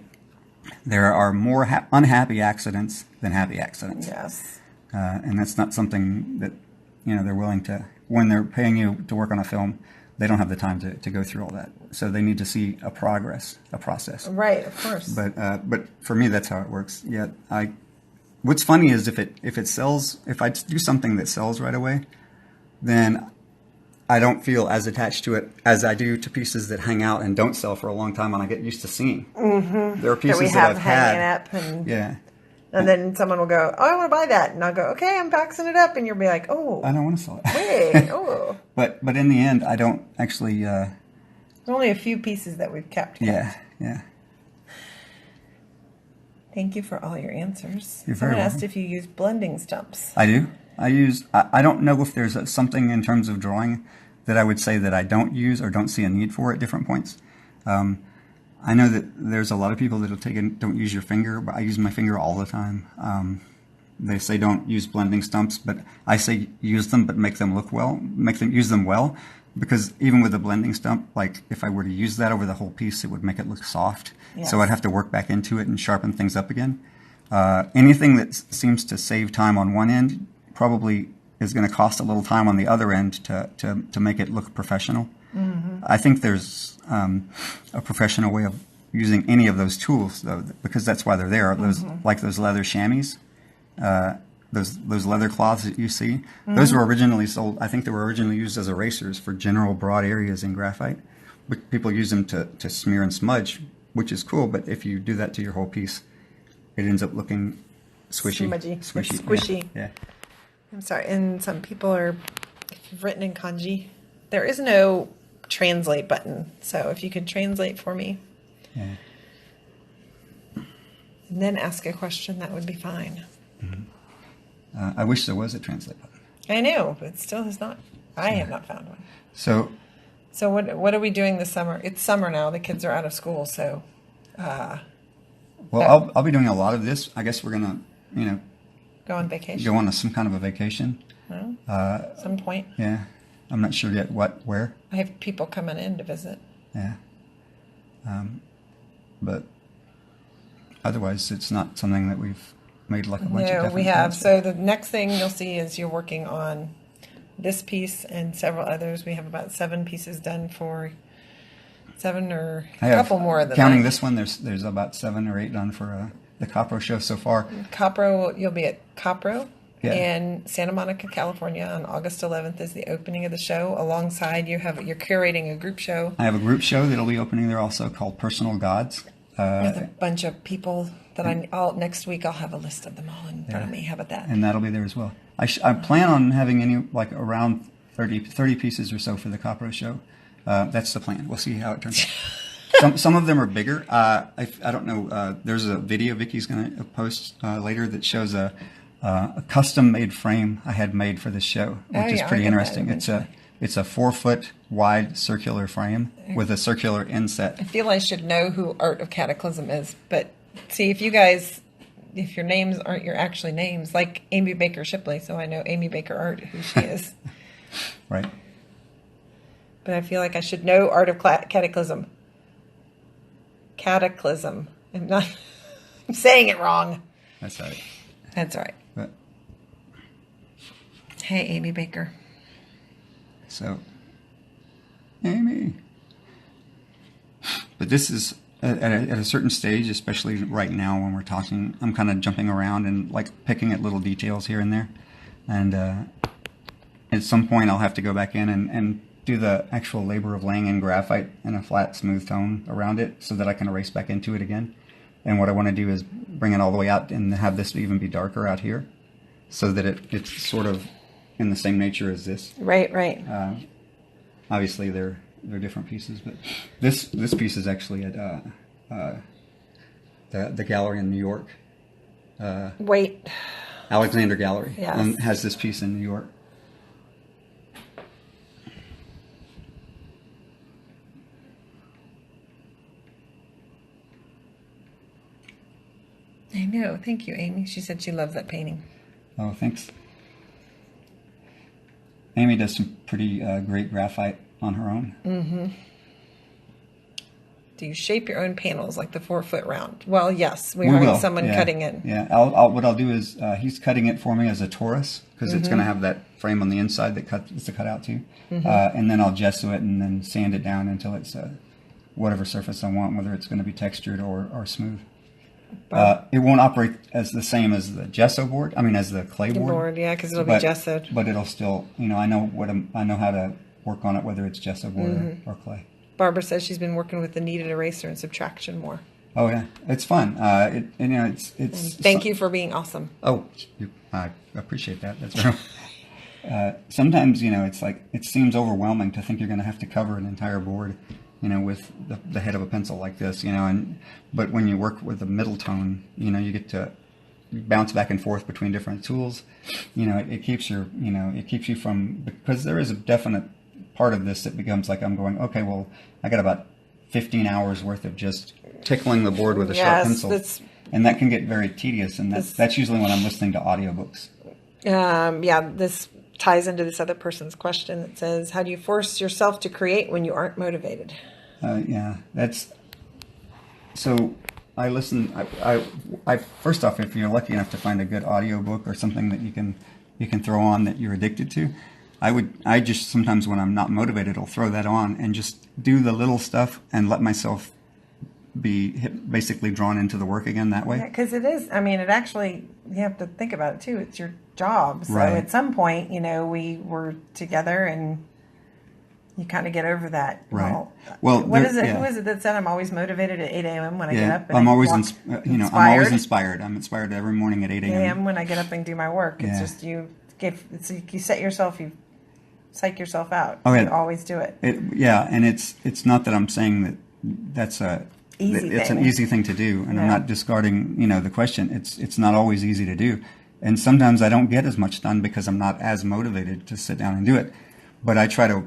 Speaker 2: there are more unhappy accidents than happy accidents.
Speaker 1: Yes.
Speaker 2: And that's not something that, you know, they're willing to, when they're paying you to work on a film, they don't have the time to go through all that. So they need to see a process.
Speaker 1: Right, of course.
Speaker 2: But for me, that's how it works. Yeah, what's funny is if it sells, if I do something that sells right away, then I don't feel as attached to it as I do to pieces that hang out and don't sell for a long time, and I get used to seeing. Mm-hmm. There are pieces
Speaker 1: that we have
Speaker 2: I've
Speaker 1: hanging
Speaker 2: had.
Speaker 1: up, and
Speaker 2: Yeah.
Speaker 1: and then someone will go, "Oh, I want to buy that," and I'll go, "Okay, I'm boxing it up," and you'll be like, "Oh,
Speaker 2: I don't want to sell it.
Speaker 1: wait, oh."
Speaker 2: But in the end, I don't actually.
Speaker 1: There's only a few pieces that we've kept.
Speaker 2: Yeah, yeah.
Speaker 1: Thank you for all your answers.
Speaker 2: You're very
Speaker 1: Someone asked
Speaker 2: welcome.
Speaker 1: if you use blending stumps.
Speaker 2: I do. I don't know if there's something in terms of drawing that I would say that I don't use or don't see a need for at different points. I know that there's a lot of people that'll don't use your finger, but I use my finger all the time. They say don't use blending stumps, but I say use them, but make them look well, use them well, because even with a blending stump, like if I were to use that over the whole piece, it would make it look soft.
Speaker 1: Yes.
Speaker 2: So I'd have to work back into it and sharpen things up again. Anything that seems to save time on one end probably is going to cost a little time on the other end to make it look professional. Mm-hmm. I think there's a professional way of using any of those tools, though, because that's why they're there. Those like those leather chamois, those leather cloths that you see. Those were originally sold. I think they were originally used as erasers for general broad areas in graphite. But people use them to smear and smudge, which is cool. But if you do that to your whole piece, it ends up looking squishy.
Speaker 1: Smudgy.
Speaker 2: Squishy.
Speaker 1: It's squishy.
Speaker 2: Yeah.
Speaker 1: I'm sorry. And some people are, if you've written in kanji, there is no translate button. So if you could translate for me,
Speaker 2: Yeah.
Speaker 1: and then ask a question, that would be fine.
Speaker 2: I wish there was a translate button.
Speaker 1: I know, but it still has not. I have not found one.
Speaker 2: So
Speaker 1: So what are we doing this summer? It's summer now. The kids are out of school, so.
Speaker 2: well, I'll be doing a lot of this. I guess we're gonna,
Speaker 1: Go on vacation.
Speaker 2: go on some kind of a vacation.
Speaker 1: Some point.
Speaker 2: Yeah. I'm not sure yet where.
Speaker 1: I have people coming in to visit.
Speaker 2: Yeah. But otherwise, it's not something that we've made like a bunch of
Speaker 1: No,
Speaker 2: different
Speaker 1: we have.
Speaker 2: plans.
Speaker 1: So the next thing you'll see is you're working on this piece and several others. We have about 7 pieces done for 7 or
Speaker 2: I
Speaker 1: a
Speaker 2: have,
Speaker 1: couple more than
Speaker 2: counting
Speaker 1: that.
Speaker 2: this one, there's about 7 or 8 done for the Copro show so far.
Speaker 1: Copro, you'll be at Copro
Speaker 2: Yeah.
Speaker 1: in Santa Monica, California on August 11th is the opening of the show. Alongside you're curating a group show
Speaker 2: I have a group show that'll be opening there also called Personal Gods.
Speaker 1: with a bunch of people that next week I'll have a list of them all in front of me. How about that?
Speaker 2: And that'll be there as well. I plan on having around 30 pieces or so for the Copro show. That's the plan. We'll see how it turns out. Some of them are bigger. I don't know. There's a video Vicky's going to post later that shows a custom-made frame I had made for this show, which is pretty interesting. It's a 4-foot wide circular frame with a circular inset.
Speaker 1: I feel I should know who Art of Cataclysm is, but see if you guys, if your names aren't your actually names, like Amy Baker Shipley, so I know Amy Baker Art, who she is.
Speaker 2: Right.
Speaker 1: But I feel like I should know Art of Cataclysm. Cataclysm. I'm saying it wrong.
Speaker 2: That's all right.
Speaker 1: That's all right.
Speaker 2: But,
Speaker 1: Hey, Amy Baker.
Speaker 2: so, Amy. But this is at a certain stage, especially right now when we're talking, I'm kind of jumping around and picking at little details here and there. And at some point I'll have to go back in and do the actual labor of laying in graphite in a flat, smooth tone around it so that I can erase back into it again. And what I want to do is bring it all the way out and have this even be darker out here so that it's sort of in the same nature as this.
Speaker 1: Right, right.
Speaker 2: Obviously, they're different pieces, but this piece is actually at the gallery in New York.
Speaker 1: Wait.
Speaker 2: Alexander Gallery.
Speaker 1: Yes.
Speaker 2: And has this piece in New York.
Speaker 1: I know. Thank you, Amy. She said she loves that painting.
Speaker 2: Oh, thanks. Amy does some pretty great graphite on her own.
Speaker 1: Mm-hmm. Do you shape your own panels like the 4-foot round? Well, yes. We're having someone cutting it.
Speaker 2: Yeah. What I'll do is he's cutting it for me as a torus because it's going to have that frame on the inside that it's a cutout to. And then I'll gesso it and then sand it down until it's whatever surface I want, whether it's going to be textured or smooth. It won't operate as the same as the gesso board. I mean, as the clay board.
Speaker 1: Yeah, because it'll be gessoed.
Speaker 2: But it'll still, I know how to work on it, whether it's gesso board or clay.
Speaker 1: Barbara says she's been working with the kneaded eraser and subtraction more.
Speaker 2: Oh yeah, it's fun. It's.
Speaker 1: Thank you for being awesome.
Speaker 2: Oh, I appreciate that. That's very. Sometimes it's like it seems overwhelming to think you're going to have to cover an entire board, with the head of a pencil like this, but when you work with the middle tone, you get to bounce back and forth between different tools. It keeps you from, because there is a definite part of this that becomes like I'm going, okay, well, I got about 15 hours worth of just tickling the board with a sharp pencil, and that can get very tedious. And that's usually when I'm listening to audiobooks.
Speaker 1: This ties into this other person's question that says, how do you force yourself to create when you aren't motivated?
Speaker 2: So I listen. I first off, if you're lucky enough to find a good audiobook or something that you can throw on that you're addicted to, I just sometimes when I'm not motivated, I'll throw that on and just do the little stuff and let myself be basically drawn into the work again that way.
Speaker 1: Yeah, because it is. I mean, it actually, you have to think about it too. It's your job. So
Speaker 2: right.
Speaker 1: At some point, we were together and you kind of get over that.
Speaker 2: Right.
Speaker 1: Well, Who is it that said I'm always motivated at 8 a.m. when I get up? And
Speaker 2: I'm always I'm always inspired. I'm inspired every morning at 8 a.m.
Speaker 1: when I get up and do my work. It's just you set yourself, you psych yourself out.
Speaker 2: Oh, yeah.
Speaker 1: You always do it.
Speaker 2: And it's not that I'm saying that's an easy thing to do, and I'm not discarding the question. It's not always easy to do, and sometimes I don't get as much done because I'm not as motivated to sit down and do it. But I try to,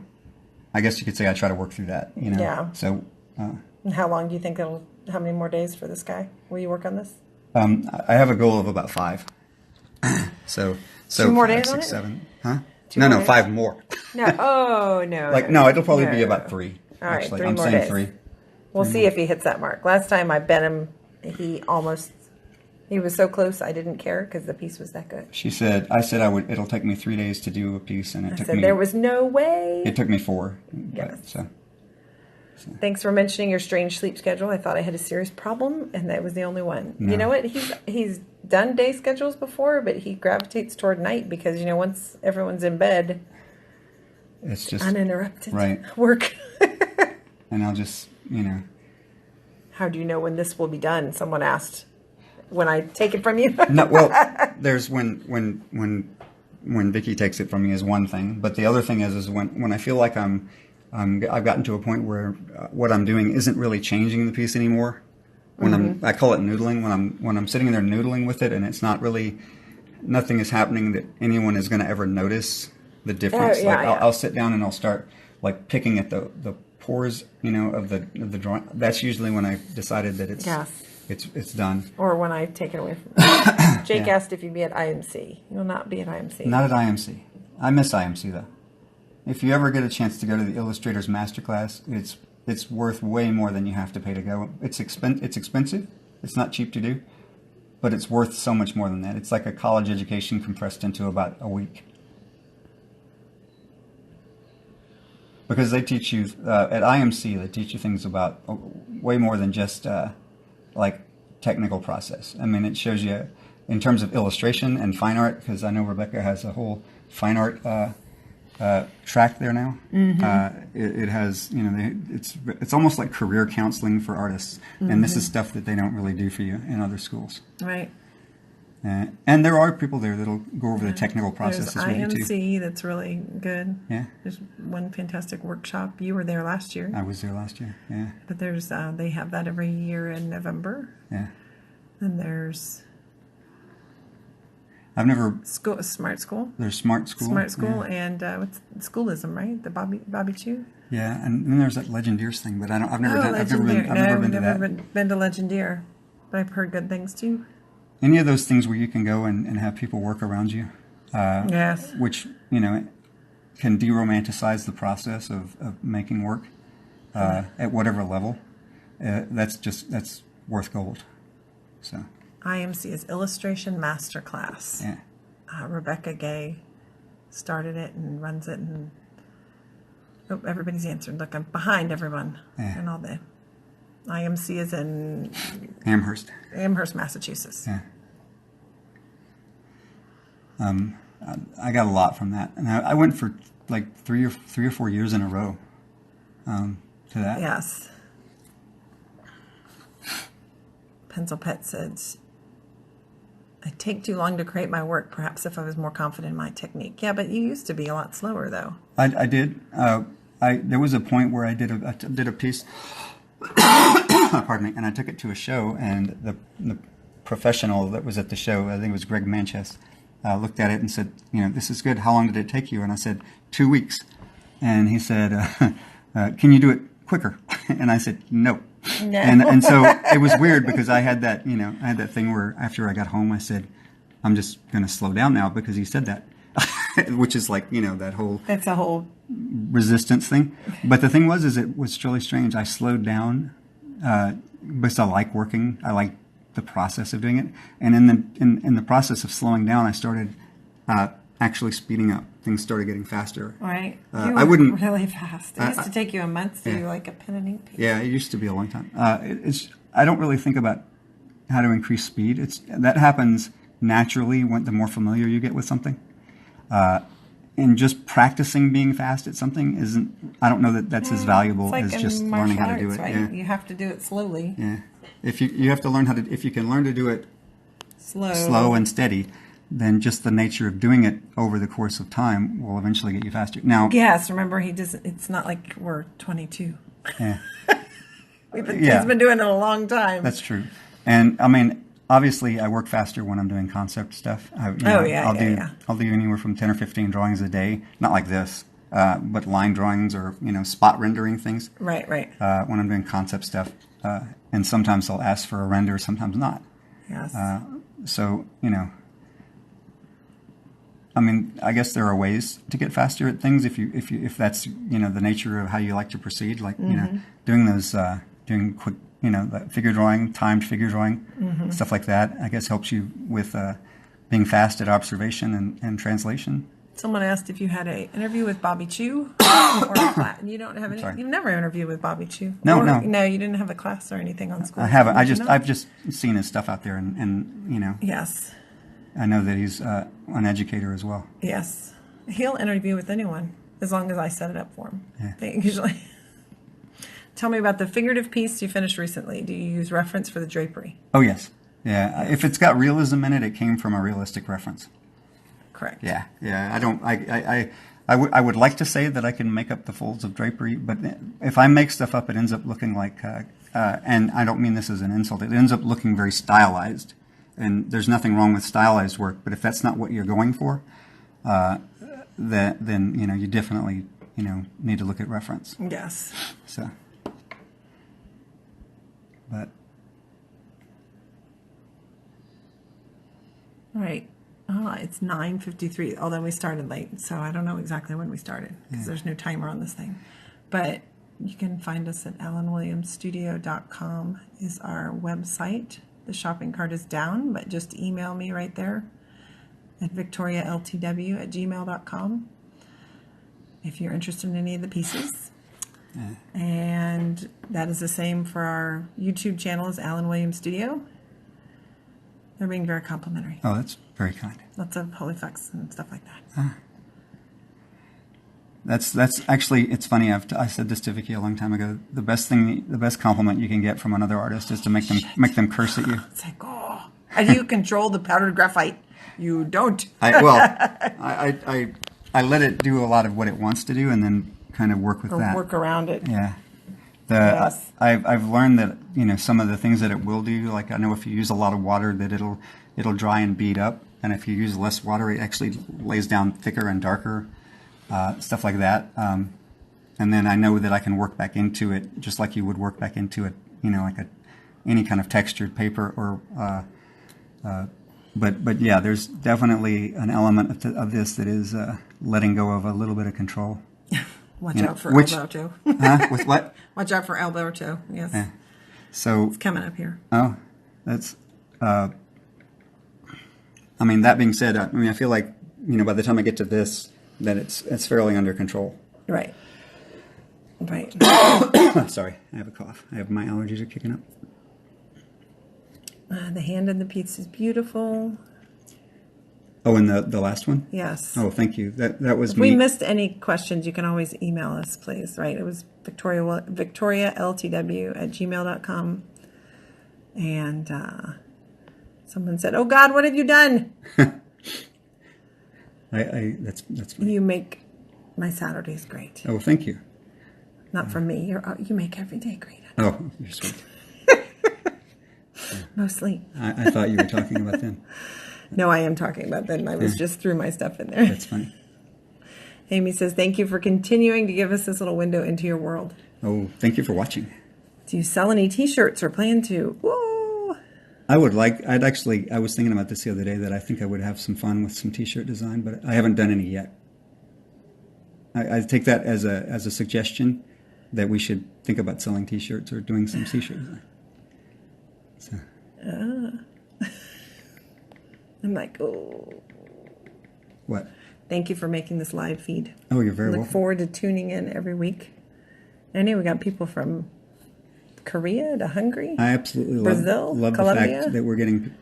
Speaker 2: I guess you could say, I try to work through that.
Speaker 1: Yeah.
Speaker 2: So.
Speaker 1: And how long do you think how many more days for this guy? Will you work on this?
Speaker 2: I have a goal of about 5. So
Speaker 1: 2 more days
Speaker 2: 6,
Speaker 1: on it?
Speaker 2: 7, huh?
Speaker 1: 2
Speaker 2: No,
Speaker 1: more days?
Speaker 2: 5 more.
Speaker 1: No. Oh no.
Speaker 2: It'll probably be about 3.
Speaker 1: All right,
Speaker 2: actually.
Speaker 1: 3
Speaker 2: I'm
Speaker 1: more
Speaker 2: saying
Speaker 1: days.
Speaker 2: 3.
Speaker 1: We'll see if he hits that mark. Last time I bet him, he was so close I didn't care because the piece was that good.
Speaker 2: I said it'll take me 3 days to do a piece, and
Speaker 1: there was no way.
Speaker 2: It took me 4.
Speaker 1: Yes.
Speaker 2: So.
Speaker 1: Thanks for mentioning your strange sleep schedule. I thought I had a serious problem, and that was the only one.
Speaker 2: No.
Speaker 1: You know what? He's done day schedules before, but he gravitates toward night because once everyone's in bed,
Speaker 2: it's just
Speaker 1: uninterrupted
Speaker 2: right.
Speaker 1: work.
Speaker 2: And I'll just
Speaker 1: How do you know when this will be done? Someone asked. When I take it from you?
Speaker 2: No, well, there's when Vicky takes it from me is one thing, but the other thing is when I feel like I've gotten to a point where what I'm doing isn't really changing the piece anymore. When I call it noodling. When I'm sitting there noodling with it, and it's not really, nothing is happening that anyone is going to ever notice the difference. I'll sit down and I'll start like picking at the pores, of the drawing. That's usually when I've decided that it's done.
Speaker 1: Or when I take it away from Jake asked if you'd be at IMC. You'll not be at IMC.
Speaker 2: Not at IMC. I miss IMC though. If you ever get a chance to go to the Illustrator's Masterclass, it's worth way more than you have to pay to go. It's expensive. It's not cheap to do, but it's worth so much more than that. It's like a college education compressed into about a week. Because they teach you, at IMC, they teach you things about way more than just like technical process. I mean, it shows you in terms of illustration and fine art, because I know Rebecca has a whole fine art track there now. It has, it's almost like career counseling for artists, and this is stuff that they don't really do for you in other schools.
Speaker 1: Right.
Speaker 2: And there are people there that'll go over the technical processes with you too.
Speaker 1: There's IMC that's really good.
Speaker 2: Yeah.
Speaker 1: There's one fantastic workshop. You were there last year.
Speaker 2: I was there last year. Yeah.
Speaker 1: But there's they have that every year in November.
Speaker 2: Yeah.
Speaker 1: And there's Smart School.
Speaker 2: There's Smart School.
Speaker 1: Smart School and what's Schoolism, right? The Bobby Chiu.
Speaker 2: Yeah, and then there's that Legendeers thing, but I've never been to that.
Speaker 1: Been to Legendeer, but I've heard good things too.
Speaker 2: any of those things where you can go and have people work around you,
Speaker 1: Yes.
Speaker 2: which, you know, can de-romanticize the process of making work at whatever level, that's worth gold. So
Speaker 1: IMC is Illustration Masterclass.
Speaker 2: yeah.
Speaker 1: Rebecca Guay started it and runs it, and everybody's answered. Look, I'm behind everyone and all the IMC is in Amherst, Massachusetts.
Speaker 2: Yeah. I got a lot from that, and I went for like three or 4 years in a row to that.
Speaker 1: Yes. Pencil Pet said, I take too long to create my work. Perhaps if I was more confident in my technique. Yeah, but you used to be a lot slower, though.
Speaker 2: I did. There was a point where I did a piece. Pardon me. And I took it to a show, and the professional that was at the show, I think it was Greg Manchester, looked at it and said, you know, this is good. How long did it take you? And I said, 2 weeks. And he said, can you do it quicker? And I said, no.
Speaker 1: No.
Speaker 2: And so it was weird because I had that thing where after I got home, I said, I'm just going to slow down now because he said that, which is like, you know,
Speaker 1: that's a whole
Speaker 2: resistance thing. But the thing was, it was really strange. I slowed down because I like working. I like the process of doing it. And in the process of slowing down, I started actually speeding up. Things started getting faster.
Speaker 1: Right.
Speaker 2: I wouldn't
Speaker 1: really fast. It used to take you a month to do like a pen and ink piece.
Speaker 2: Yeah, it used to be a long time. I don't really think about how to increase speed. That happens naturally the more familiar you get with something. And just practicing being fast at something isn't. I don't know that that's as valuable
Speaker 1: like
Speaker 2: as just learning how to do it.
Speaker 1: Right?
Speaker 2: Yeah.
Speaker 1: You have to do it slowly.
Speaker 2: Yeah. If you have to learn how to, if you can learn to do it slow and steady, then just the nature of doing it over the course of time will eventually get you faster. Now,
Speaker 1: yes, remember it's not like we're 22.
Speaker 2: Yeah.
Speaker 1: He's been doing it a long time.
Speaker 2: That's true. And I mean, obviously I work faster when I'm doing concept stuff. I'll do anywhere from 10 or 15 drawings a day. Not like this, but line drawings or, you know, spot rendering things.
Speaker 1: Right.
Speaker 2: When I'm doing concept stuff. And sometimes they'll ask for a render, sometimes not.
Speaker 1: Yes.
Speaker 2: So, you know, I mean, I guess there are ways to get faster at things if that's, you know, the nature of how you like to proceed, like, you know, doing those, doing quick, you know, figure drawing, timed figure drawing, stuff like that, I guess helps you with being fast at observation and translation.
Speaker 1: Someone asked if you had an interview with Bobby Chiu or a class. You don't have any. You've never interviewed with Bobby Chiu.
Speaker 2: No.
Speaker 1: No, you didn't have a class or anything on school.
Speaker 2: I haven't. I've just seen his stuff out there, and you know.
Speaker 1: Yes.
Speaker 2: I know that he's an educator as well.
Speaker 1: Yes, he'll interview with anyone as long as I set it up for him.
Speaker 2: Yeah.
Speaker 1: Usually. Tell me about the figurative piece you finished recently. Do you use reference for the drapery?
Speaker 2: Oh yes, yeah. If it's got realism in it, it came from a realistic reference.
Speaker 1: Correct.
Speaker 2: Yeah. I would like to say that I can make up the folds of drapery, but if I make stuff up, it ends up looking like, and I don't mean this as an insult, it ends up looking very stylized. And there's nothing wrong with stylized work, but if that's not what you're going for, then you know you definitely need to look at reference.
Speaker 1: Yes.
Speaker 2: So, but
Speaker 1: right. It's 9:53. Although we started late, so I don't know exactly when we started because there's no timer on this thing. But you can find us at alanwilliamsstudio.com is our website. The shopping cart is down, but just email me right there at victorialtw@gmail.com if you're interested in any of the pieces. Yeah. And that is the same for our YouTube channel is Alan Williams Studio. They're being very complimentary.
Speaker 2: Oh, that's very kind.
Speaker 1: Lots of holy fucks and stuff like that.
Speaker 2: That's actually, it's funny. I said this to Vicky a long time ago. The best compliment you can get from another artist is to make them curse at you.
Speaker 1: It's like, oh, and you control the powdered graphite. You don't.
Speaker 2: I let it do a lot of what it wants to do, and then kind of work with that.
Speaker 1: Work around it.
Speaker 2: Yeah.
Speaker 1: Yes.
Speaker 2: I've learned that some of the things that it will do, like I know if you use a lot of water, that it'll dry and bead up, and if you use less water, it actually lays down thicker and darker. Stuff like that, and then I know that I can work back into it just like you would work back into it, like any kind of textured paper or But yeah, there's definitely an element of this that is letting go of a little bit of control.
Speaker 1: Watch out for Alberto.
Speaker 2: With what?
Speaker 1: Watch out for Alberto. Yes.
Speaker 2: Yeah. So
Speaker 1: it's coming up here.
Speaker 2: Oh, that's. I mean, that being said, I feel like by the time I get to this, that it's fairly under control.
Speaker 1: Right. Right.
Speaker 2: Sorry, I have a cough. My allergies are kicking up.
Speaker 1: The hand in the pizza is beautiful.
Speaker 2: Oh, and the last one?
Speaker 1: Yes.
Speaker 2: Oh, thank you. That was
Speaker 1: if
Speaker 2: me.
Speaker 1: we missed any questions, you can always email us, please. Right? It was victorialtw@gmail.com. And someone said, "Oh God, what have you done?"
Speaker 2: That's funny.
Speaker 1: You make my Saturdays great.
Speaker 2: Oh, thank you.
Speaker 1: Not from me. You make every day great.
Speaker 2: Oh, you're sweet.
Speaker 1: Mostly.
Speaker 2: I thought you were talking about them.
Speaker 1: No, I am talking about them. I was just threw my stuff in there.
Speaker 2: That's funny.
Speaker 1: Amy says, "Thank you for continuing to give us this little window into your world."
Speaker 2: Oh, thank you for watching.
Speaker 1: Do you sell any T-shirts or plan to? Whoa!
Speaker 2: I was thinking about this the other day, that I think I would have some fun with some T-shirt design, but I haven't done any yet. I take that as a suggestion that we should think about selling T-shirts or doing some T-shirt design. So.
Speaker 1: I'm like, oh.
Speaker 2: What?
Speaker 1: Thank you for making this live feed.
Speaker 2: Oh, you're very welcome.
Speaker 1: Look forward to tuning in every week. I know we got people from Korea to Hungary.
Speaker 2: I absolutely
Speaker 1: Brazil,
Speaker 2: love
Speaker 1: Colombia.
Speaker 2: the fact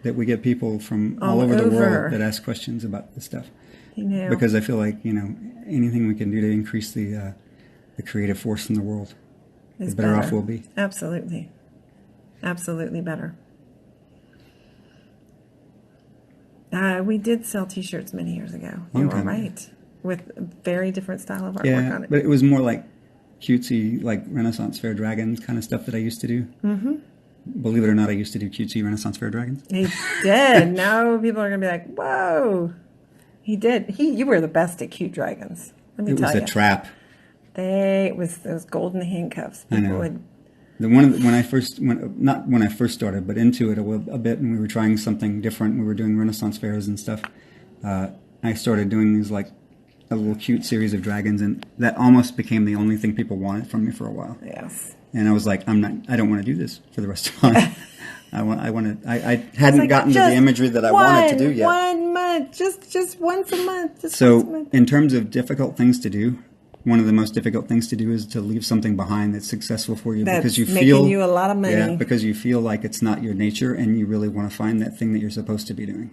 Speaker 2: that we get people from all over the world that ask questions about this stuff. Because I feel like anything we can do to increase the creative force in the world, the better off we'll be.
Speaker 1: Absolutely, absolutely better. We did sell T-shirts many years ago. You were right, with a very different style of artwork on it.
Speaker 2: But it was more like cutesy, like Renaissance Fair dragons kind of stuff that I used to do. Mm-hmm. Believe it or not, I used to do cutesy Renaissance Fair dragons.
Speaker 1: He did. Now people are going to be like, "Whoa, he did." You were the best at cute dragons. Let me tell you.
Speaker 2: It was a trap.
Speaker 1: It was those golden handcuffs. People would.
Speaker 2: When I first started, but into it a bit, and we were trying something different. We were doing Renaissance fairs and stuff. I started doing these like a little cute series of dragons, and that almost became the only thing people wanted from me for a while.
Speaker 1: Yes.
Speaker 2: And I was like, I don't want to do this for the rest of my life. I hadn't gotten to the imagery that I wanted to do yet.
Speaker 1: 1 month, just once a month.
Speaker 2: In terms of difficult things to do, one of the most difficult things to do is to leave something behind that's successful for you, because you
Speaker 1: making you a lot of money.
Speaker 2: Yeah, because you feel like it's not your nature, and you really want to find that thing that you're supposed to be doing.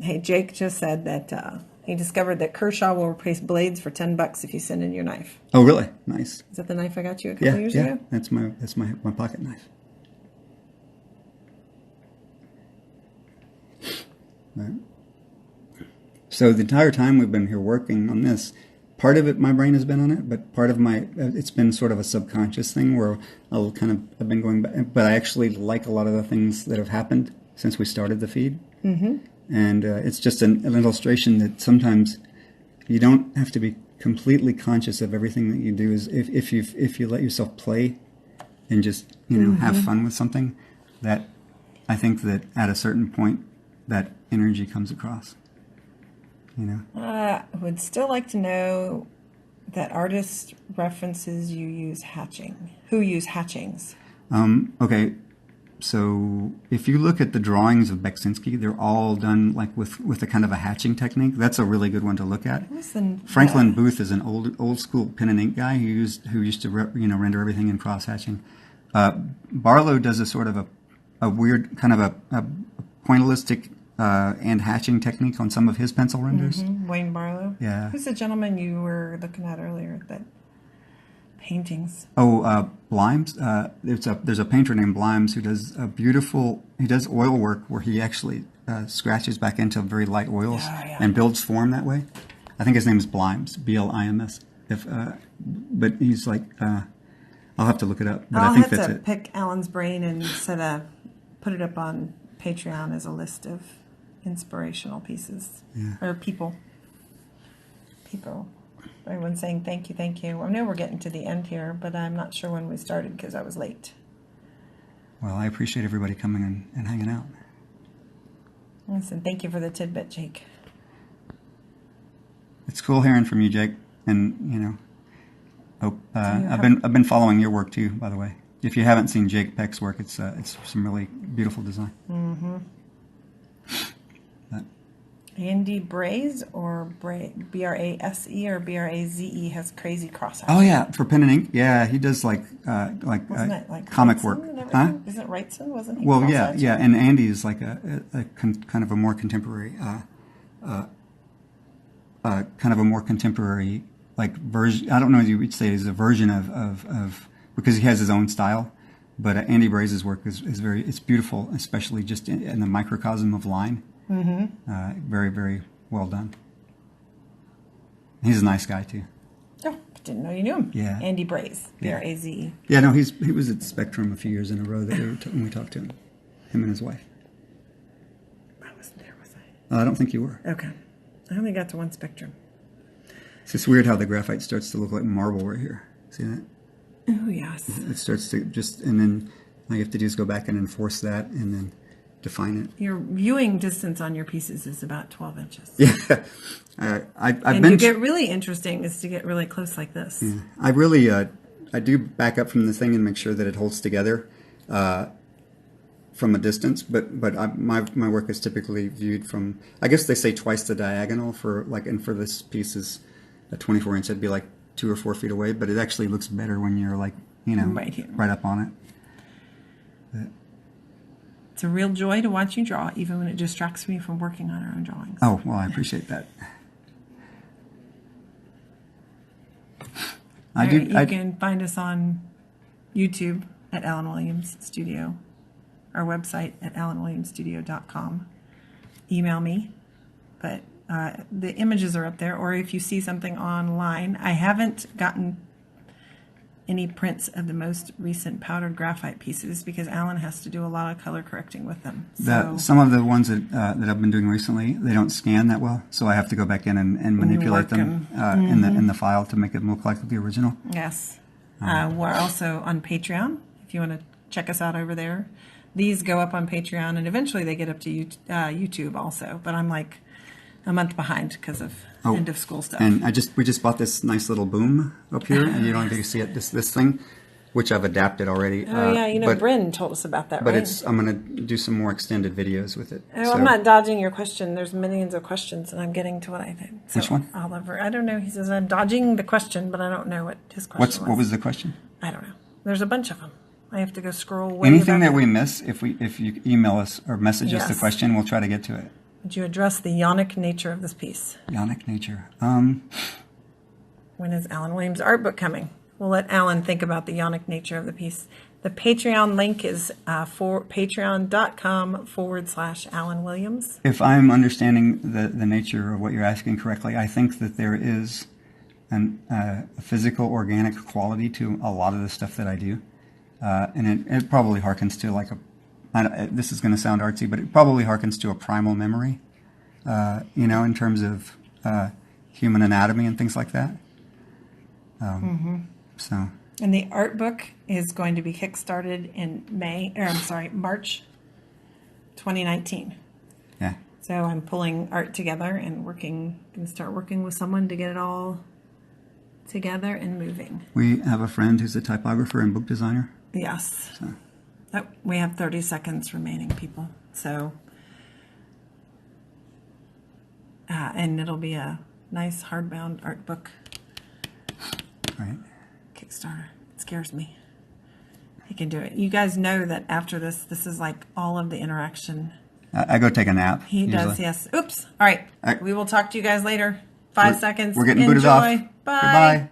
Speaker 1: Hey, Jake just said that he discovered that Kershaw will replace blades for $10 if you send in your knife.
Speaker 2: Oh, really? Nice.
Speaker 1: Is that the knife I got you a couple years ago?
Speaker 2: That's my pocket knife. Right. So the entire time we've been here working on this, part of it, my brain has been on it, but part of it's been sort of a subconscious thing where I've been going back, but I actually like a lot of the things that have happened since we started the feed. Mm-hmm. And it's just an illustration that sometimes you don't have to be completely conscious of everything that you do. Is if you let yourself play and just have fun with something, that I think that at a certain point that energy comes across.
Speaker 1: I would still like to know that artist references you use hatching. Who use hatchings?
Speaker 2: Okay, so if you look at the drawings of Beksinski, they're all done like with a kind of a hatching technique. That's a really good one to look at. Franklin Booth is an old school pen and ink guy who used to render everything in cross hatching. Barlow does a sort of a weird kind of a pointillistic and hatching technique on some of his pencil renders.
Speaker 1: Mm-hmm. Wayne Barlow.
Speaker 2: Yeah.
Speaker 1: Who's the gentleman you were looking at earlier? That paintings.
Speaker 2: Oh, Blimes. There's a painter named Blimes who does he does oil work where he actually scratches back into very light oils and builds form that way. I think his name is Blimes, Blims. But he's like, I'll have to look it up. But I think that's it. I'll have to
Speaker 1: pick Alan's brain and put it up on Patreon as a list of inspirational pieces or people. Everyone's saying thank you. I know we're getting to the end here, but I'm not sure when we started because I was late.
Speaker 2: Well, I appreciate everybody coming and hanging out.
Speaker 1: Listen, thank you for the tidbit, Jake.
Speaker 2: It's cool hearing from you, Jake. And, you know, I've been following your work too, by the way. If you haven't seen Jake Peck's work, it's some really beautiful design.
Speaker 1: Mm-hmm. Andy Braze or B-R-A-S-E or B-R-A-Z-E has crazy cross hatching.
Speaker 2: Oh yeah, for pen and ink. Yeah, he does like
Speaker 1: Wasn't it like
Speaker 2: comic
Speaker 1: Wrightson
Speaker 2: work.
Speaker 1: and
Speaker 2: Huh?
Speaker 1: Isn't it Wrightson? Wasn't he?
Speaker 2: Well,
Speaker 1: cross
Speaker 2: yeah,
Speaker 1: hatching?
Speaker 2: yeah. And Andy is like kind of a more contemporary, like version. I don't know if you would say is a version of because he has his own style. But Andy Braze's work is it's beautiful, especially just in the microcosm of line.
Speaker 1: Mm-hmm.
Speaker 2: Very, very well done. He's a nice guy too.
Speaker 1: Oh, didn't know you knew him.
Speaker 2: Yeah.
Speaker 1: Andy Braze, B-R-A-Z-E.
Speaker 2: Yeah, no, he was at Spectrum a few years in a row when we talked to him and his wife.
Speaker 1: I wasn't there, was I?
Speaker 2: I don't think you were.
Speaker 1: Okay. I only got to one Spectrum.
Speaker 2: It's just weird how the graphite starts to look like marble right here. See that?
Speaker 1: Oh, yes.
Speaker 2: It starts to just, and then all you have to do is go back and enforce that and then define it.
Speaker 1: Your viewing distance on your pieces is about 12 inches.
Speaker 2: Yeah.
Speaker 1: And to get really interesting is to get really close like this.
Speaker 2: Yeah. I really, I do back up from the thing and make sure that it holds together from a distance, but my work is typically viewed from, I guess they say twice the diagonal for like, and for this piece is a 24 inch, it'd be like 2 or 4 feet away, but it actually looks better when you're like, you know,
Speaker 1: right here,
Speaker 2: right up on it. But
Speaker 1: it's a real joy to watch you draw, even when it distracts me from working on our own drawings.
Speaker 2: Oh, well, I appreciate that.
Speaker 1: You can find us on YouTube at Alan Williams Studio, our website at alanwilliamsstudio.com. Email me, but the images are up there, or if you see something online. I haven't gotten any prints of the most recent powdered graphite pieces because Alan has to do a lot of color correcting with them. So
Speaker 2: some of the ones that I've been doing recently, they don't scan that well, so I have to go back in and manipulate them in the file to make it look like the original.
Speaker 1: Yes. We're also on Patreon, if you want to check us out over there. These go up on Patreon, and eventually they get up to YouTube also, but I'm like a month behind because of end of school stuff.
Speaker 2: And we just bought this nice little boom up here, and you don't get to see it. This thing, which I've adapted already.
Speaker 1: Oh yeah, Bryn told us about that.
Speaker 2: But
Speaker 1: right?
Speaker 2: I'm going to do some more extended videos with it.
Speaker 1: Oh, so, I'm not dodging your question. There's millions of questions, and I'm getting to what I think. So,
Speaker 2: which one?
Speaker 1: Oliver, I don't know. He says I'm dodging the question, but I don't know what his question was.
Speaker 2: What was the question?
Speaker 1: I don't know. There's a bunch of them. I have to go scroll way
Speaker 2: Anything
Speaker 1: back.
Speaker 2: that we miss, if you email us or message us the question, we'll try to get to it.
Speaker 1: Would you address the yonic nature of this piece?
Speaker 2: Yonic nature.
Speaker 1: When is Alan Williams' art book coming? We'll let Alan think about the yonic nature of the piece. The Patreon link is for patreon.com/Alan Williams.
Speaker 2: If I'm understanding the nature of what you're asking correctly, I think that there is a physical, organic quality to a lot of the stuff that I do. And it probably harkens to like this is going to sound artsy, but it probably harkens to a primal memory, in terms of human anatomy and things like that. So.
Speaker 1: And the art book is going to be kickstarted in March 2019.
Speaker 2: Yeah.
Speaker 1: So I'm pulling art together and going to start working with someone to get it all together and moving.
Speaker 2: We have a friend who's a typographer and book designer.
Speaker 1: Yes.
Speaker 2: So.
Speaker 1: Oh, we have 30 seconds remaining, people. So, and it'll be a nice hardbound art book.
Speaker 2: Right.
Speaker 1: Kickstarter. It scares me. He can do it. You guys know that after this is like all of the interaction.
Speaker 2: I go take a nap.
Speaker 1: He
Speaker 2: usually.
Speaker 1: does, yes. Oops. All right. We will talk to you guys later. 5 seconds.
Speaker 2: We're getting booted off.
Speaker 1: Bye.
Speaker 2: Goodbye.